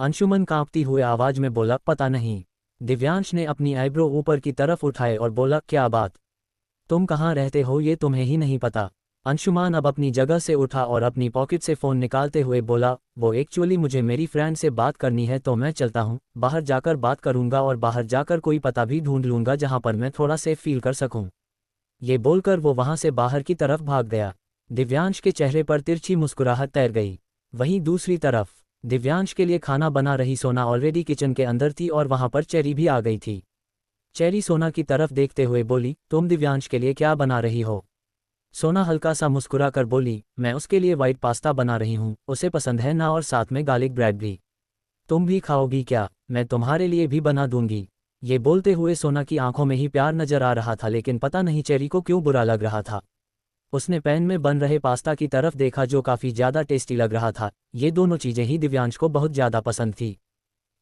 अंशुमन कांपती हुए आवाज में बोला, पता नहीं। दिव्यांश ने अपनी आईब्रो ऊपर की तरफ उठाए और बोला, क्या बात? तुम कहाँ रहते हो ये तुम्हें ही नहीं पता? अंशुमान अब अपनी जगह से उठा और अपनी पॉकेट से फ़ोन निकालते हुए बोला, वो एक्चुअली मुझे मेरी फ्रेंड से बात करनी है तो मैं चलता हूँ, बाहर जाकर बात करूँगा और बाहर जाकर कोई पता भी ढूंढ लूँगा जहाँ पर मैं थोड़ा सेफ फील कर सकूँ। ये बोलकर वो वहाँ से बाहर की तरफ भाग गया। दिव्यांश के चेहरे पर तिरछी मुस्कुराहट तैर गई। वहीं दूसरी तरफ दिव्यांश के लिए खाना बना रही सोना ऑलरेडी किचन के अंदर थी और वहाँ पर चेरी भी आ गई थी। चेरी सोना की तरफ देखते हुए बोली, तुम दिव्यांश के लिए क्या बना रही हो? सोना हल्का सा मुस्कुरा कर बोली, मैं उसके लिए वाइट पास्ता बना रही हूँ, उसे पसंद है ना, और साथ में गार्लिक ब्रेड भी। तुम भी खाओगी क्या? मैं तुम्हारे लिए भी बना दूंगी। ये बोलते हुए सोना की आंखों में ही प्यार नजर आ रहा था, लेकिन पता नहीं चेरी को क्यों बुरा लग रहा था। उसने पैन में बन रहे पास्ता की तरफ देखा जो काफ़ी ज़्यादा टेस्टी लग रहा था। ये दोनों चीज़ें ही दिव्यांश को बहुत ज़्यादा पसंद थी।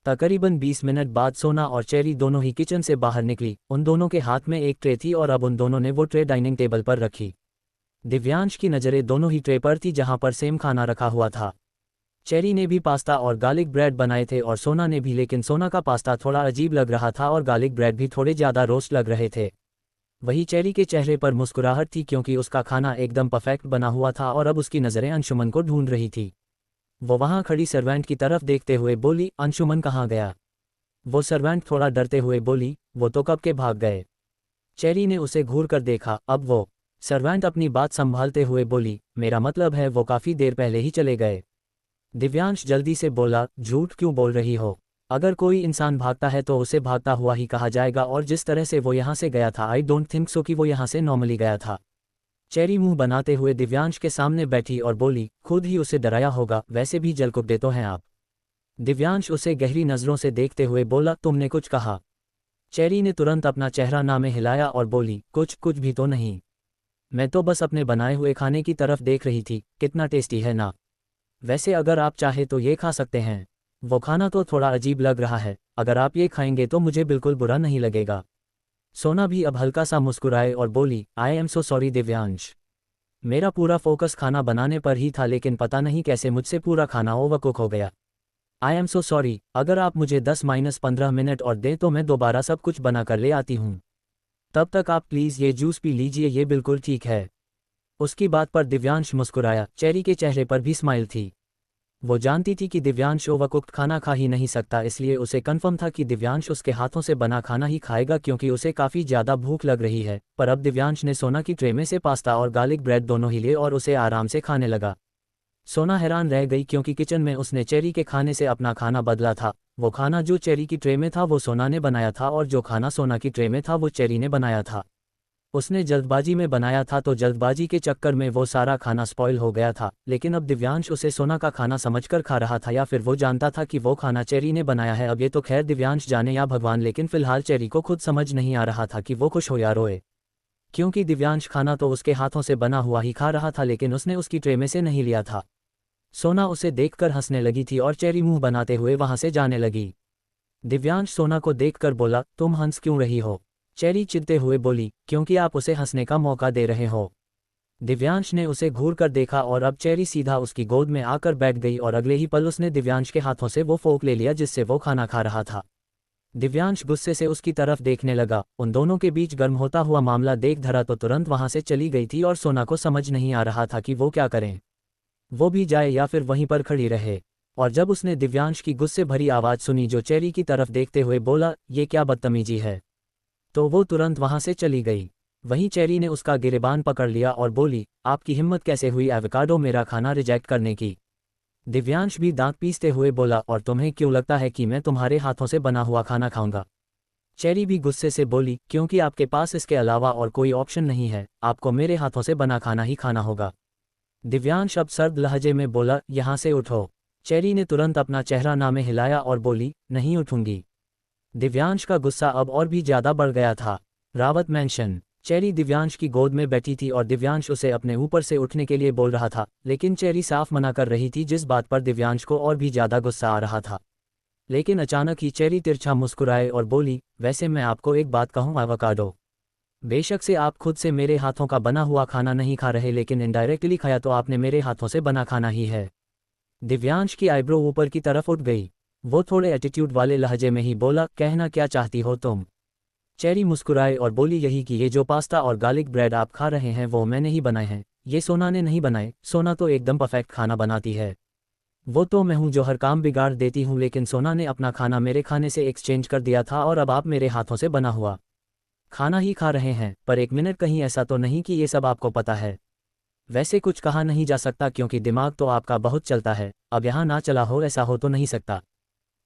तकरीबन 20 मिनट बाद सोना और चेरी दोनों ही किचन से बाहर निकली। उन दोनों के हाथ में एक ट्रे थी और अब उन दोनों ने वो ट्रे डाइनिंग टेबल पर रखी। दिव्यांश की नज़रें दोनों ही ट्रे पर थी जहां पर सेम खाना रखा हुआ था। चेरी ने भी पास्ता और गार्लिक ब्रेड बनाए थे और सोना ने भी, लेकिन सोना का पास्ता थोड़ा अजीब लग रहा था और गार्लिक ब्रेड भी थोड़े ज़्यादा रोस्ट लग रहे थे। वही चेरी के चेहरे पर मुस्कुराहट थी क्योंकि उसका खाना एकदम परफेक्ट बना हुआ था और अब उसकी नज़रें अंशुमन को ढूंढ रही थी। वो वहां खड़ी सर्वेंट की तरफ देखते हुए बोली, अंशुमन कहाँ गया? वो सर्वेंट थोड़ा डरते हुए बोली, वो तो कब के भाग गए। चेरी ने उसे घूर कर देखा। अब वो सर्वेंट अपनी बात संभालते हुए बोली, मेरा मतलब है वो काफ़ी देर पहले ही चले गए। दिव्यांश जल्दी से बोला, झूठ क्यों बोल रही हो? अगर कोई इंसान भागता है तो उसे भागता हुआ ही कहा जाएगा, और जिस तरह से वो यहाँ से गया था आई डोंट थिंक सो कि वो यहाँ से नॉर्मली गया था। चेरी मुंह बनाते हुए दिव्यांश के सामने बैठी और बोली, खुद ही उसे डराया होगा, वैसे भी जलकुब्बे तो हैं आप। दिव्यांश उसे गहरी नज़रों से देखते हुए बोला, तुमने कुछ कहा? चेरी ने तुरंत अपना चेहरा ना में हिलाया और बोली, कुछ भी तो नहीं। मैं तो बस अपने बनाए हुए खाने की तरफ देख रही थी, कितना टेस्टी है ना। वैसे अगर आप चाहे तो ये खा सकते हैं। वो खाना तो थोड़ा अजीब लग रहा है, अगर आप ये खाएंगे तो मुझे बिल्कुल बुरा नहीं लगेगा। सोना भी अब हल्का सा मुस्कुराए और बोली, I am so sorry Divyansh. मेरा पूरा फोकस खाना बनाने पर ही था, लेकिन पता नहीं कैसे मुझसे पूरा खाना ओवरकुक हो गया। I am so sorry. अगर आप मुझे 10-15 मिनट और दें तो मैं दोबारा सब कुछ बना कर ले आती हूँ। तब तक आप प्लीज़ ये जूस पी लीजिए, ये बिल्कुल ठीक है। उसकी बात पर दिव्यांश मुस्कुराया। चेरी के चेहरे पर भी स्माइल थी। वो जानती थी कि दिव्यांश ओवरकुक्ड खाना खा ही नहीं सकता, इसलिए उसे कंफर्म था कि दिव्यांश उसके हाथों से बना खाना ही खाएगा क्योंकि उसे काफ़ी ज़्यादा भूख लग रही है। पर अब दिव्यांश ने सोना की ट्रे में से पास्ता और गार्लिक ब्रेड दोनों ही लिए और उसे आराम से खाने लगा। सोना हैरान रह गई क्योंकि किचन में उसने चेरी के खाने से अपना खाना बदला था। वो खाना जो चेरी की ट्रे में था वो सोना ने बनाया था, और जो खाना सोना की ट्रे में था वो चेरी ने बनाया था। उसने जल्दबाजी में बनाया था तो जल्दबाजी के चक्कर में वो सारा खाना स्पॉइल हो गया था, लेकिन अब दिव्यांश उसे सोना का खाना समझकर खा रहा था, या फिर वो जानता था कि वो खाना चेरी ने बनाया है। अब ये तो खैर दिव्यांश जाने या भगवान, लेकिन फिलहाल चेरी को खुद समझ नहीं आ रहा था कि वो खुश हो या रोए, क्योंकि दिव्यांश खाना तो उसके हाथों से बना हुआ ही खा रहा था, लेकिन उसने उसकी ट्रे में से नहीं लिया था। सोना उसे देखकर हंसने लगी थी और चेरी मुंह बनाते हुए वहां से जाने लगी। दिव्यांश सोना को देखकर बोला, तुम हंस क्यों रही हो? चेरी चिढ़ते हुए बोली, क्योंकि आप उसे हंसने का मौका दे रहे हो। दिव्यांश ने उसे घूर कर देखा और अब चेरी सीधा उसकी गोद में आकर बैठ गई और अगले ही पल उसने दिव्यांश के हाथों से वो फोक ले लिया जिससे वो खाना खा रहा था। दिव्यांश गुस्से से उसकी तरफ देखने लगा। उन दोनों के बीच गर्म होता हुआ मामला देख धरा तो तुरंत वहां से चली गई थी और सोना को समझ नहीं आ रहा था कि वो क्या करें, वो भी जाए या फिर वहीं पर खड़ी रहे। और जब उसने दिव्यांश की गुस्से भरी आवाज़ सुनी जो चेरी की तरफ देखते हुए बोला, ये क्या बदतमीजी है, तो वो तुरंत वहां से चली गई। वहीं चेरी ने उसका गिरेबान पकड़ लिया और बोली, आपकी हिम्मत कैसे हुई एवोकाडो मेरा खाना रिजेक्ट करने की? दिव्यांश भी दांत पीसते हुए बोला, और तुम्हें क्यों लगता है कि मैं तुम्हारे हाथों से बना हुआ खाना खाऊंगा? चेरी भी गुस्से से बोली, क्योंकि आपके पास इसके अलावा और कोई ऑप्शन नहीं है, आपको मेरे हाथों से बना खाना ही खाना होगा। दिव्यांश अब सर्द लहजे में बोला, यहाँ से उठो। चेरी ने तुरंत अपना चेहरा ना में हिलाया और बोली, नहीं उठूंगी। दिव्यांश का गुस्सा अब और भी ज़्यादा बढ़ गया था। रावत मैंशन। चेरी दिव्यांश की गोद में बैठी थी और दिव्यांश उसे अपने ऊपर से उठने के लिए बोल रहा था, लेकिन चेरी साफ मना कर रही थी, जिस बात पर दिव्यांश को और भी ज़्यादा गुस्सा आ रहा था। लेकिन अचानक ही चेरी तिरछा मुस्कुराए और बोली, वैसे मैं आपको एक बात कहूँ एवोकाडो, बेशक से आप खुद से मेरे हाथों का बना हुआ खाना नहीं खा रहे, लेकिन इनडायरेक्टली खाया तो आपने मेरे हाथों से बना खाना ही है। दिव्यांश की आईब्रो ऊपर की तरफ उठ गई। वो थोड़े एटीट्यूड वाले लहजे में ही बोला, कहना क्या चाहती हो तुम? चेरी मुस्कुराए और बोली, यही कि ये जो पास्ता और गार्लिक ब्रेड आप खा रहे हैं वो मैंने ही बनाए हैं, ये सोना ने नहीं बनाए। सोना तो एकदम परफेक्ट खाना बनाती है, वो तो मैं हूँ जो हर काम बिगाड़ देती हूँ, लेकिन सोना ने अपना खाना मेरे खाने से एक्सचेंज कर दिया था और अब आप मेरे हाथों से बना हुआ खाना ही खा रहे हैं। पर एक मिनट, कहीं ऐसा तो नहीं कि ये सब आपको पता है? वैसे कुछ कहा नहीं जा सकता क्योंकि दिमाग तो आपका बहुत चलता है, अब यहाँ ना चला हो ऐसा हो तो नहीं सकता।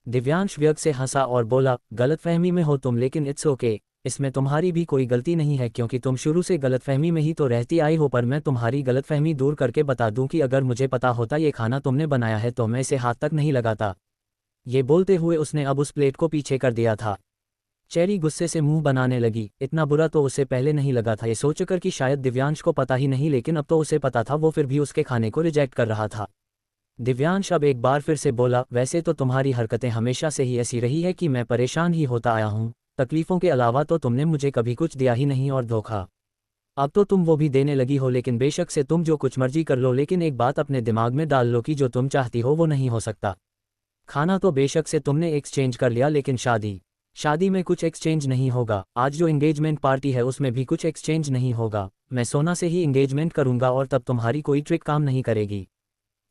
दिव्यांश व्यर्थ से हंसा और बोला, गलतफहमी में हो तुम, लेकिन इट्स ओके, इसमें तुम्हारी भी कोई गलती नहीं है क्योंकि तुम शुरू से गलतफहमी में ही तो रहती आई हो। पर मैं तुम्हारी गलतफहमी दूर करके बता दूं कि अगर मुझे पता होता ये खाना तुमने बनाया है तो मैं इसे हाथ तक नहीं लगाता। ये बोलते हुए उसने अब उस प्लेट को पीछे कर दिया था। चेरी गुस्से से मुंह बनाने लगी। इतना बुरा तो उसे पहले नहीं लगा था, ये सोचकर कि शायद दिव्यांश को पता ही नहीं, लेकिन अब तो उसे पता था, वो फिर भी उसके खाने को रिजेक्ट कर रहा था। दिव्यांश अब एक बार फिर से बोला, वैसे तो तुम्हारी हरकतें हमेशा से ही ऐसी रही है कि मैं परेशान ही होता आया हूँ। तकलीफ़ों के अलावा तो तुमने मुझे कभी कुछ दिया ही नहीं, और धोखा अब तो तुम वो भी देने लगी हो। लेकिन बेशक से तुम जो कुछ मर्जी कर लो, लेकिन एक बात अपने दिमाग में डाल लो कि जो तुम चाहती हो वो नहीं हो सकता। खाना तो बेशक से तुमने एक्सचेंज कर लिया, लेकिन शादी में कुछ एक्सचेंज नहीं होगा। आज जो एंगेजमेंट पार्टी है उसमें भी कुछ एक्सचेंज नहीं होगा। मैं सोना से ही एंगेजमेंट करूंगा और तब तुम्हारी कोई ट्रिक काम नहीं करेगी।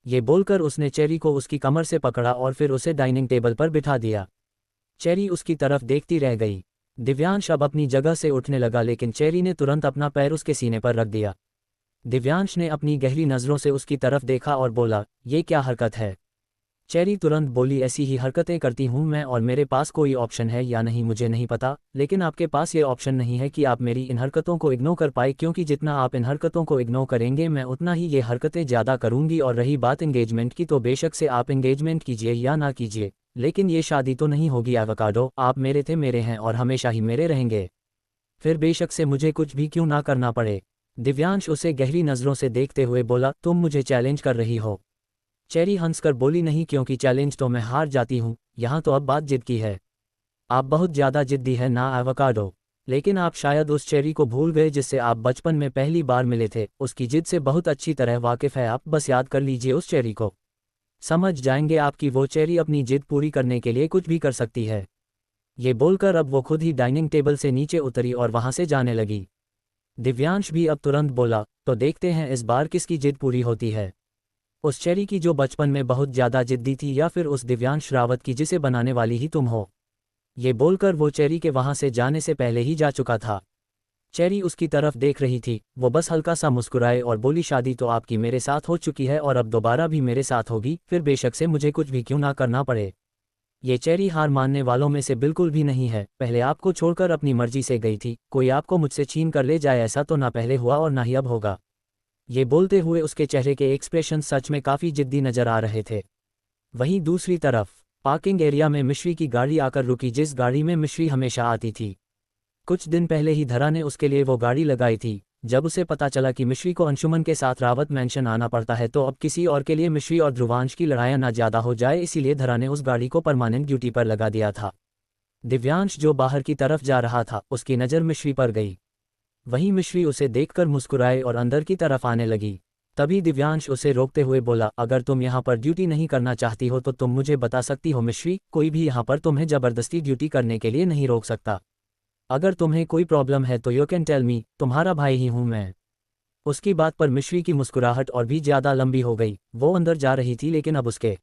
ये बोलकर उसने चेरी को उसकी कमर से पकड़ा और फिर उसे डाइनिंग टेबल पर बिठा दिया। चेरी उसकी तरफ देखती रह गई। दिव्यांश अब अपनी जगह से उठने लगा, लेकिन चेरी ने तुरंत अपना पैर उसके सीने पर रख दिया। दिव्यांश ने अपनी गहरी नज़रों से उसकी तरफ देखा और बोला, ये क्या हरकत है? चेरी तुरंत बोली, ऐसी ही हरकतें करती हूँ मैं, और मेरे पास कोई ऑप्शन है या नहीं मुझे नहीं पता, लेकिन आपके पास ये ऑप्शन नहीं है कि आप मेरी इन हरकतों को इग्नोर कर पाए, क्योंकि जितना आप इन हरकतों को इग्नोर करेंगे मैं उतना ही ये हरकतें ज़्यादा करूँगी। और रही बात एंगेजमेंट की, तो बेशक से आप एंगेजमेंट कीजिए या ना कीजिए, लेकिन ये शादी तो नहीं होगी एवोकाडो। आप मेरे थे, मेरे हैं और हमेशा ही मेरे रहेंगे, फिर बेशक से मुझे कुछ भी क्यों ना करना पड़े। दिव्यांश उसे गहरी नज़रों से देखते हुए बोला, तुम मुझे चैलेंज कर रही हो? चेरी हंसकर बोली, नहीं, क्योंकि चैलेंज तो मैं हार जाती हूँ, यहाँ तो अब बात जिद की है। आप बहुत ज़्यादा जिद्दी है ना एवोकाडो, लेकिन आप शायद उस चेरी को भूल गए जिससे आप बचपन में पहली बार मिले थे। उसकी जिद से बहुत अच्छी तरह वाकिफ़ है आप, बस याद कर लीजिए उस चेरी को। समझ जाएंगे आपकी वो चेरी अपनी जिद पूरी करने के लिए कुछ भी कर सकती है। ये बोलकर अब वो खुद ही डाइनिंग टेबल से नीचे उतरी और वहाँ से जाने लगी। दिव्यांश भी अब तुरंत बोला, तो देखते हैं इस बार किसकी जिद पूरी होती है, उस चेरी की जो बचपन में बहुत ज़्यादा जिद्दी थी, या फिर उस दिव्यांश रावत की जिसे बनाने वाली ही तुम हो। ये बोलकर वो चेरी के वहाँ से जाने से पहले ही जा चुका था। चेरी उसकी तरफ देख रही थी, वो बस हल्का सा मुस्कुराए और बोली, शादी तो आपकी मेरे साथ हो चुकी है और अब दोबारा भी मेरे साथ होगी, फिर बेशक से मुझे कुछ भी क्यों ना करना पड़े। ये चेरी हार मानने वालों में से बिल्कुल भी नहीं है। पहले आपको छोड़कर अपनी मर्जी से गई थी, कोई आपको मुझसे छीन कर ले जाए ऐसा तो ना पहले हुआ और ना ही अब होगा। ये बोलते हुए उसके चेहरे के एक्सप्रेशन सच में काफ़ी जिद्दी नजर आ रहे थे। वहीं दूसरी तरफ पार्किंग एरिया में मिश्री की गाड़ी आकर रुकी, जिस गाड़ी में मिश्री हमेशा आती थी। कुछ दिन पहले ही धरा ने उसके लिए वो गाड़ी लगाई थी। जब उसे पता चला कि मिश्री को अंशुमन के साथ रावत मैंशन आना पड़ता है, तो अब किसी और के लिए मिश्री और ध्रुवांश की लड़ाइयाँ ना ज़्यादा हो जाए, इसीलिए धरा ने उस गाड़ी को परमानेंट ड्यूटी पर लगा दिया था। दिव्यांश जो बाहर की तरफ जा रहा था, उसकी नज़र मिश्री पर गई। वहीं मिश्री उसे देखकर मुस्कुराए और अंदर की तरफ आने लगी। तभी दिव्यांश उसे रोकते हुए बोला, अगर तुम यहाँ पर ड्यूटी नहीं करना चाहती हो तो तुम मुझे बता सकती हो मिश्री, कोई भी यहाँ पर तुम्हें ज़बरदस्ती ड्यूटी करने के लिए नहीं रोक सकता। अगर तुम्हें कोई प्रॉब्लम है तो यू कैन टेल मी, तुम्हारा भाई ही हूँ मैं। उसकी बात पर मिश्री की मुस्कुराहट और भी ज़्यादा लंबी हो गई। वो अंदर जा रही थी, लेकिन अब उसके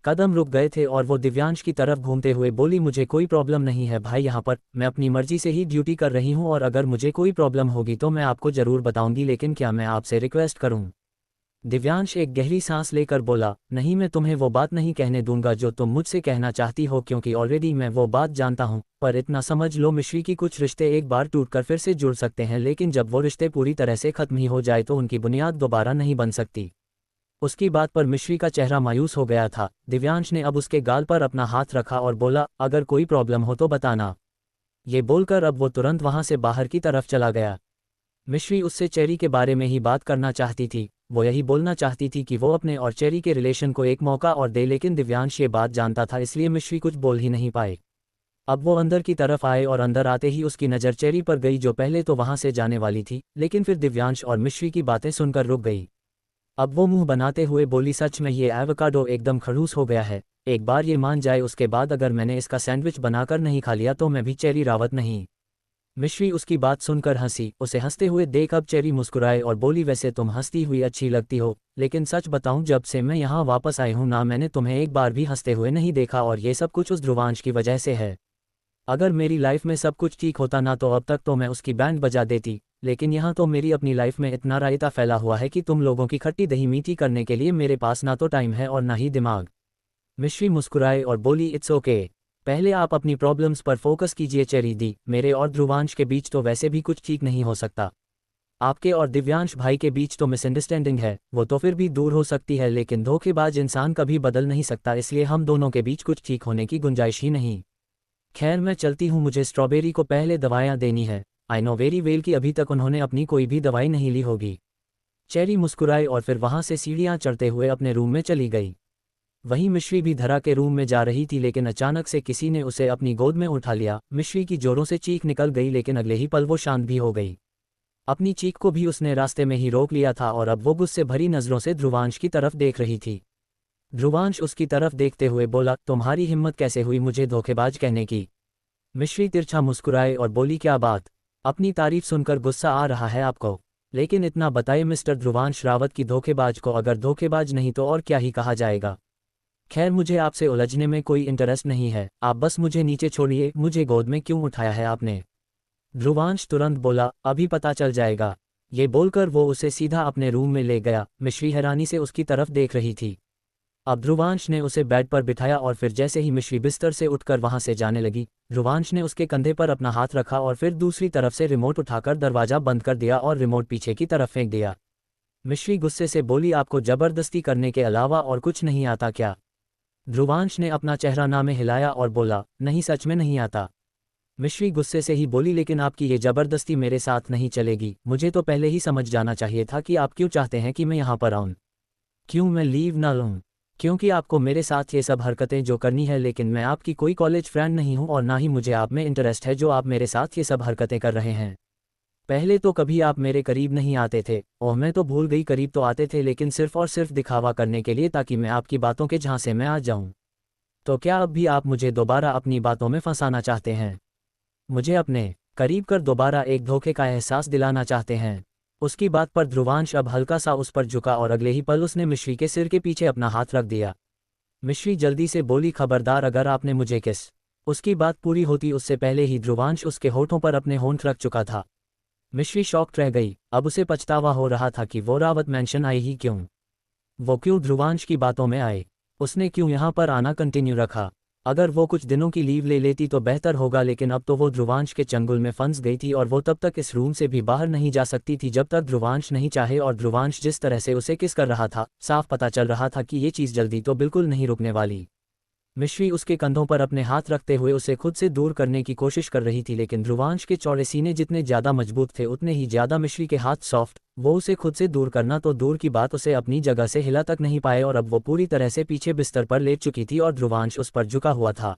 कदम रुक गए थे और वो दिव्यांश की तरफ घूमते हुए बोली, मुझे कोई प्रॉब्लम नहीं है भाई, यहाँ पर मैं अपनी मर्जी से ही ड्यूटी कर रही हूँ, और अगर मुझे कोई प्रॉब्लम होगी तो मैं आपको ज़रूर बताऊंगी, लेकिन क्या मैं आपसे रिक्वेस्ट करूँ? दिव्यांश एक गहरी सांस लेकर बोला, नहीं, मैं तुम्हें वो बात नहीं कहने दूंगा जो तुम मुझसे कहना चाहती हो, क्योंकि ऑलरेडी मैं वो बात जानता हूँ। पर इतना समझ लो मिश्री की कुछ रिश्ते एक बार टूटकर फिर से जुड़ सकते हैं, लेकिन जब वो रिश्ते पूरी तरह से ख़त्म ही हो जाए तो उनकी बुनियाद दोबारा नहीं बन सकती। उसकी बात पर मिश्री का चेहरा मायूस हो गया था। दिव्यांश ने अब उसके गाल पर अपना हाथ रखा और बोला, अगर कोई प्रॉब्लम हो तो बताना। ये बोलकर अब वो तुरंत वहाँ से बाहर की तरफ चला गया। मिश्री उससे चेरी के बारे में ही बात करना चाहती थी। वो यही बोलना चाहती थी कि वो अपने और चेरी के रिलेशन को एक मौका और दे, लेकिन दिव्यांश ये बात जानता था, इसलिए मिश्री कुछ बोल ही नहीं पाए। अब वो अंदर की तरफ आए और अंदर आते ही उसकी नज़र चेरी पर गई, जो पहले तो वहाँ से जाने वाली थी, लेकिन फिर दिव्यांश और मिश्री की बातें सुनकर रुक गई। अब वो मुंह बनाते हुए बोली, सच में ये एवोकाडो एकदम खड़ूस हो गया है। एक बार ये मान जाए, उसके बाद अगर मैंने इसका सैंडविच बनाकर नहीं खा लिया तो मैं भी चेरी रावत नहीं। मिश्री उसकी बात सुनकर हंसी। उसे हंसते हुए देख अब चेरी मुस्कुराए और बोली, वैसे तुम हंसती हुई अच्छी लगती हो, लेकिन सच बताऊं, जब से मैं यहाँ वापस आई हूँ ना मैंने तुम्हें एक बार भी हंसते हुए नहीं देखा, और ये सब कुछ उस ध्रुवांश की वजह से है। अगर मेरी लाइफ में सब कुछ ठीक होता ना तो अब तक तो मैं उसकी बैंड बजा देती, लेकिन यहाँ तो मेरी अपनी लाइफ में इतना रायता फैला हुआ है कि तुम लोगों की खट्टी दही मीठी करने के लिए मेरे पास ना तो टाइम है और ना ही दिमाग। मिश्री मुस्कुराए और बोली, इट्स ओके, पहले आप अपनी प्रॉब्लम्स पर फोकस कीजिए चेरी दी, मेरे और ध्रुवांश के बीच तो वैसे भी कुछ ठीक नहीं हो सकता। आपके और दिव्यांश भाई के बीच तो मिसअंडरस्टैंडिंग है, वो तो फिर भी दूर हो सकती है, लेकिन धोखेबाज इंसान कभी बदल नहीं सकता, इसलिए हम दोनों के बीच कुछ ठीक होने की गुंजाइश ही नहीं। खैर मैं चलती हूँ, मुझे स्ट्रॉबेरी को पहले दवाइयाँ देनी है। आई नो वेरी वेल कि अभी तक उन्होंने अपनी कोई भी दवाई नहीं ली होगी। चेरी मुस्कुराई और फिर वहाँ से सीढ़ियाँ चढ़ते हुए अपने रूम में चली गई। वहीं मिश्री भी धरा के रूम में जा रही थी, लेकिन अचानक से किसी ने उसे अपनी गोद में उठा लिया। मिश्री की जोरों से चीख निकल गई, लेकिन अगले ही पल वो शांत भी हो गई। अपनी चीख को भी उसने रास्ते में ही रोक लिया था और अब वो गुस्से भरी नज़रों से ध्रुवांश की तरफ देख रही थी। ध्रुवांश उसकी तरफ देखते हुए बोला, तुम्हारी हिम्मत कैसे हुई मुझे धोखेबाज कहने की? मिश्री तिरछा मुस्कुराए और बोली, क्या बात, अपनी तारीफ सुनकर गुस्सा आ रहा है आपको? लेकिन इतना बताए मिस्टर ध्रुवांश रावत की धोखेबाज को अगर धोखेबाज नहीं तो और क्या ही कहा जाएगा। खैर मुझे आपसे उलझने में कोई इंटरेस्ट नहीं है, आप बस मुझे नीचे छोड़िए। मुझे गोद में क्यों उठाया है आपने? ध्रुवांश तुरंत बोला, अभी पता चल जाएगा। ये बोलकर वो उसे सीधा अपने रूम में ले गया। मिश्री हैरानी से उसकी तरफ देख रही थी। अब ध्रुवांश ने उसे बेड पर बिठाया और फिर जैसे ही मिश्री बिस्तर से उठकर वहां से जाने लगी, ध्रुवांश ने उसके कंधे पर अपना हाथ रखा और फिर दूसरी तरफ से रिमोट उठाकर दरवाजा बंद कर दिया और रिमोट पीछे की तरफ फेंक दिया। मिश्री गुस्से से बोली, आपको जबरदस्ती करने के अलावा और कुछ नहीं आता क्या? ध्रुवांश ने अपना चेहरा ना में हिलाया और बोला, नहीं सच में नहीं आता। मिश्री गुस्से से ही बोली, लेकिन आपकी ये जबरदस्ती मेरे साथ नहीं चलेगी। मुझे तो पहले ही समझ जाना चाहिए था कि आप क्यों चाहते हैं कि मैं यहाँ पर आऊँ। क्यों मैं लीव ना लूँ? क्योंकि आपको मेरे साथ ये सब हरकतें जो करनी है, लेकिन मैं आपकी कोई कॉलेज फ्रेंड नहीं हूँ और ना ही मुझे आप में इंटरेस्ट है जो आप मेरे साथ ये सब हरकतें कर रहे हैं। पहले तो कभी आप मेरे करीब नहीं आते थे। ओह मैं तो भूल गई, करीब तो आते थे लेकिन सिर्फ और सिर्फ दिखावा करने के लिए, ताकि मैं आपकी बातों के झांसे में आ जाऊं। तो क्या अब भी आप मुझे दोबारा अपनी बातों में फंसाना चाहते हैं? मुझे अपने करीब कर दोबारा एक धोखे का एहसास दिलाना चाहते हैं? उसकी बात पर ध्रुवांश अब हल्का सा उस पर झुका और अगले ही पल उसने मिश्री के सिर के पीछे अपना हाथ रख दिया। मिश्री जल्दी से बोली, खबरदार अगर आपने मुझे किस। उसकी बात पूरी होती उससे पहले ही ध्रुवांश उसके होठों पर अपने होंठ रख चुका था। मिश्री शॉक्ड रह गई। अब उसे पछतावा हो रहा था कि वो रावत मैंशन आई ही क्यों। वो क्यों ध्रुवांश की बातों में आए? उसने क्यों यहाँ पर आना कंटिन्यू रखा? अगर वो कुछ दिनों की लीव ले लेती तो बेहतर होगा, लेकिन अब तो वो ध्रुवांश के चंगुल में फंस गई थी और वो तब तक इस रूम से भी बाहर नहीं जा सकती थी जब तक ध्रुवांश नहीं चाहे। और ध्रुवांश जिस तरह से उसे किस कर रहा था, साफ पता चल रहा था कि ये चीज़ जल्दी तो बिल्कुल नहीं रुकने वाली। मिश्री उसके कंधों पर अपने हाथ रखते हुए उसे खुद से दूर करने की कोशिश कर रही थी, लेकिन ध्रुवांश के चौड़े सीने जितने ज़्यादा मजबूत थे उतने ही ज़्यादा मिश्री के हाथ सॉफ्ट। वो उसे खुद से दूर करना तो दूर की बात, उसे अपनी जगह से हिला तक नहीं पाए और अब वो पूरी तरह से पीछे बिस्तर पर लेट चुकी थी और ध्रुवांश उस पर झुका हुआ था।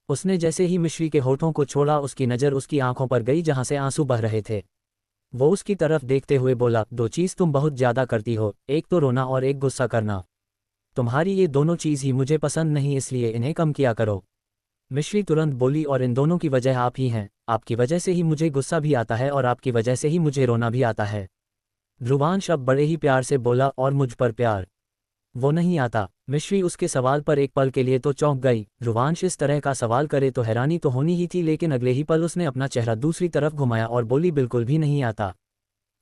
उसने जैसे ही मिश्री के होठों को छोड़ा, उसकी नज़र उसकी आंखों पर गई जहां से आंसू बह रहे थे। वो उसकी तरफ देखते हुए बोला, दो चीज़ तुम बहुत ज़्यादा करती हो, एक तो रोना और एक गुस्सा करना। तुम्हारी ये दोनों चीज़ ही मुझे पसंद नहीं, इसलिए इन्हें कम किया करो। मिश्री तुरंत बोली, और इन दोनों की वजह आप ही हैं। आपकी वजह से ही मुझे गुस्सा भी आता है और आपकी वजह से ही मुझे रोना भी आता है। ध्रुवांश अब बड़े ही प्यार से बोला, और मुझ पर प्यार वो नहीं आता। मिश्री उसके सवाल पर एक पल के लिए तो चौंक गई। ध्रुवांश इस तरह का सवाल करे तो हैरानी तो होनी ही थी, लेकिन अगले ही पल उसने अपना चेहरा दूसरी तरफ घुमाया और बोली, बिल्कुल भी नहीं आता।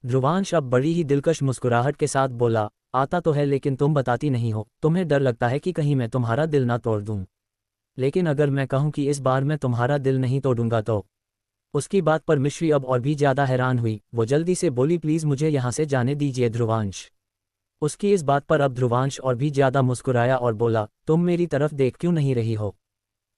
ध्रुवांश अब बड़ी ही दिलकश मुस्कुराहट के साथ बोला, आता तो है लेकिन तुम बताती नहीं हो। तुम्हें डर लगता है कि कहीं मैं तुम्हारा दिल ना तोड़ दूं। लेकिन अगर मैं कहूं कि इस बार मैं तुम्हारा दिल नहीं तोड़ूंगा तो? उसकी बात पर मिश्री अब और भी ज़्यादा हैरान हुई। वो जल्दी से बोली, प्लीज़ मुझे यहाँ से जाने दीजिए ध्रुवांश। उसकी इस बात पर अब ध्रुवांश और भी ज़्यादा मुस्कुराया और बोला, तुम मेरी तरफ देख क्यों नहीं रही हो?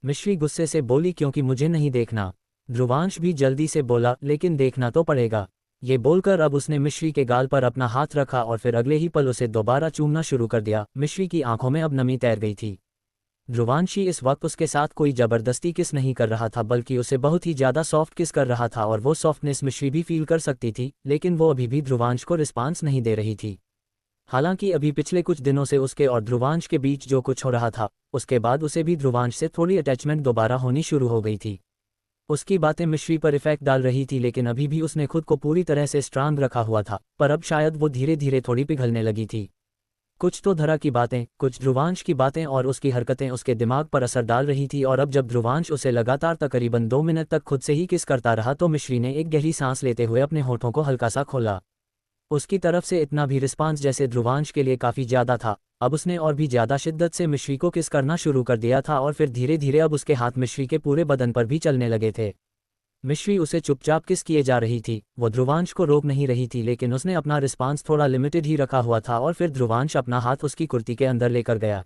मिश्री गुस्से से बोली, क्योंकि मुझे नहीं देखना। ध्रुवांश भी जल्दी से बोला, लेकिन देखना तो पड़ेगा। ये बोलकर अब उसने मिश्री के गाल पर अपना हाथ रखा और फिर अगले ही पल उसे दोबारा चूमना शुरू कर दिया। मिश्री की आंखों में अब नमी तैर गई थी। ध्रुवांशी इस वक्त उसके साथ कोई जबरदस्ती किस नहीं कर रहा था, बल्कि उसे बहुत ही ज़्यादा सॉफ्ट किस कर रहा था और वो सॉफ्टनेस मिश्री भी फील कर सकती थी, लेकिन वो अभी भी ध्रुवांश को रिस्पांस नहीं दे रही थी। हालांकि अभी पिछले कुछ दिनों से उसके और ध्रुवांश के बीच जो कुछ हो रहा था, उसके बाद उसे भी ध्रुवांश से थोड़ी अटैचमेंट दोबारा होनी शुरू हो गई थी। उसकी बातें मिश्री पर इफेक्ट डाल रही थी, लेकिन अभी भी उसने खुद को पूरी तरह से स्ट्रांग रखा हुआ था, पर अब शायद वो धीरे धीरे थोड़ी पिघलने लगी थी। कुछ तो धरा की बातें, कुछ ध्रुवांश की बातें और उसकी हरकतें उसके दिमाग पर असर डाल रही थी। और अब जब ध्रुवांश उसे लगातार तकरीबन 2 मिनट तक खुद से ही किस करता रहा तो मिश्री ने एक गहरी सांस लेते हुए अपने होठों को हल्का सा खोला। उसकी तरफ से इतना भी रिस्पांस जैसे ध्रुवांश के लिए काफ़ी ज़्यादा था। अब उसने और भी ज़्यादा शिद्दत से मिश्री को किस करना शुरू कर दिया था और फिर धीरे धीरे अब उसके हाथ मिश्री के पूरे बदन पर भी चलने लगे थे। मिश्री उसे चुपचाप किस किए जा रही थी। वो ध्रुवांश को रोक नहीं रही थी, लेकिन उसने अपना रिस्पांस थोड़ा लिमिटेड ही रखा हुआ था और फिर ध्रुवांश अपना हाथ उसकी कुर्ती के अंदर लेकर गया।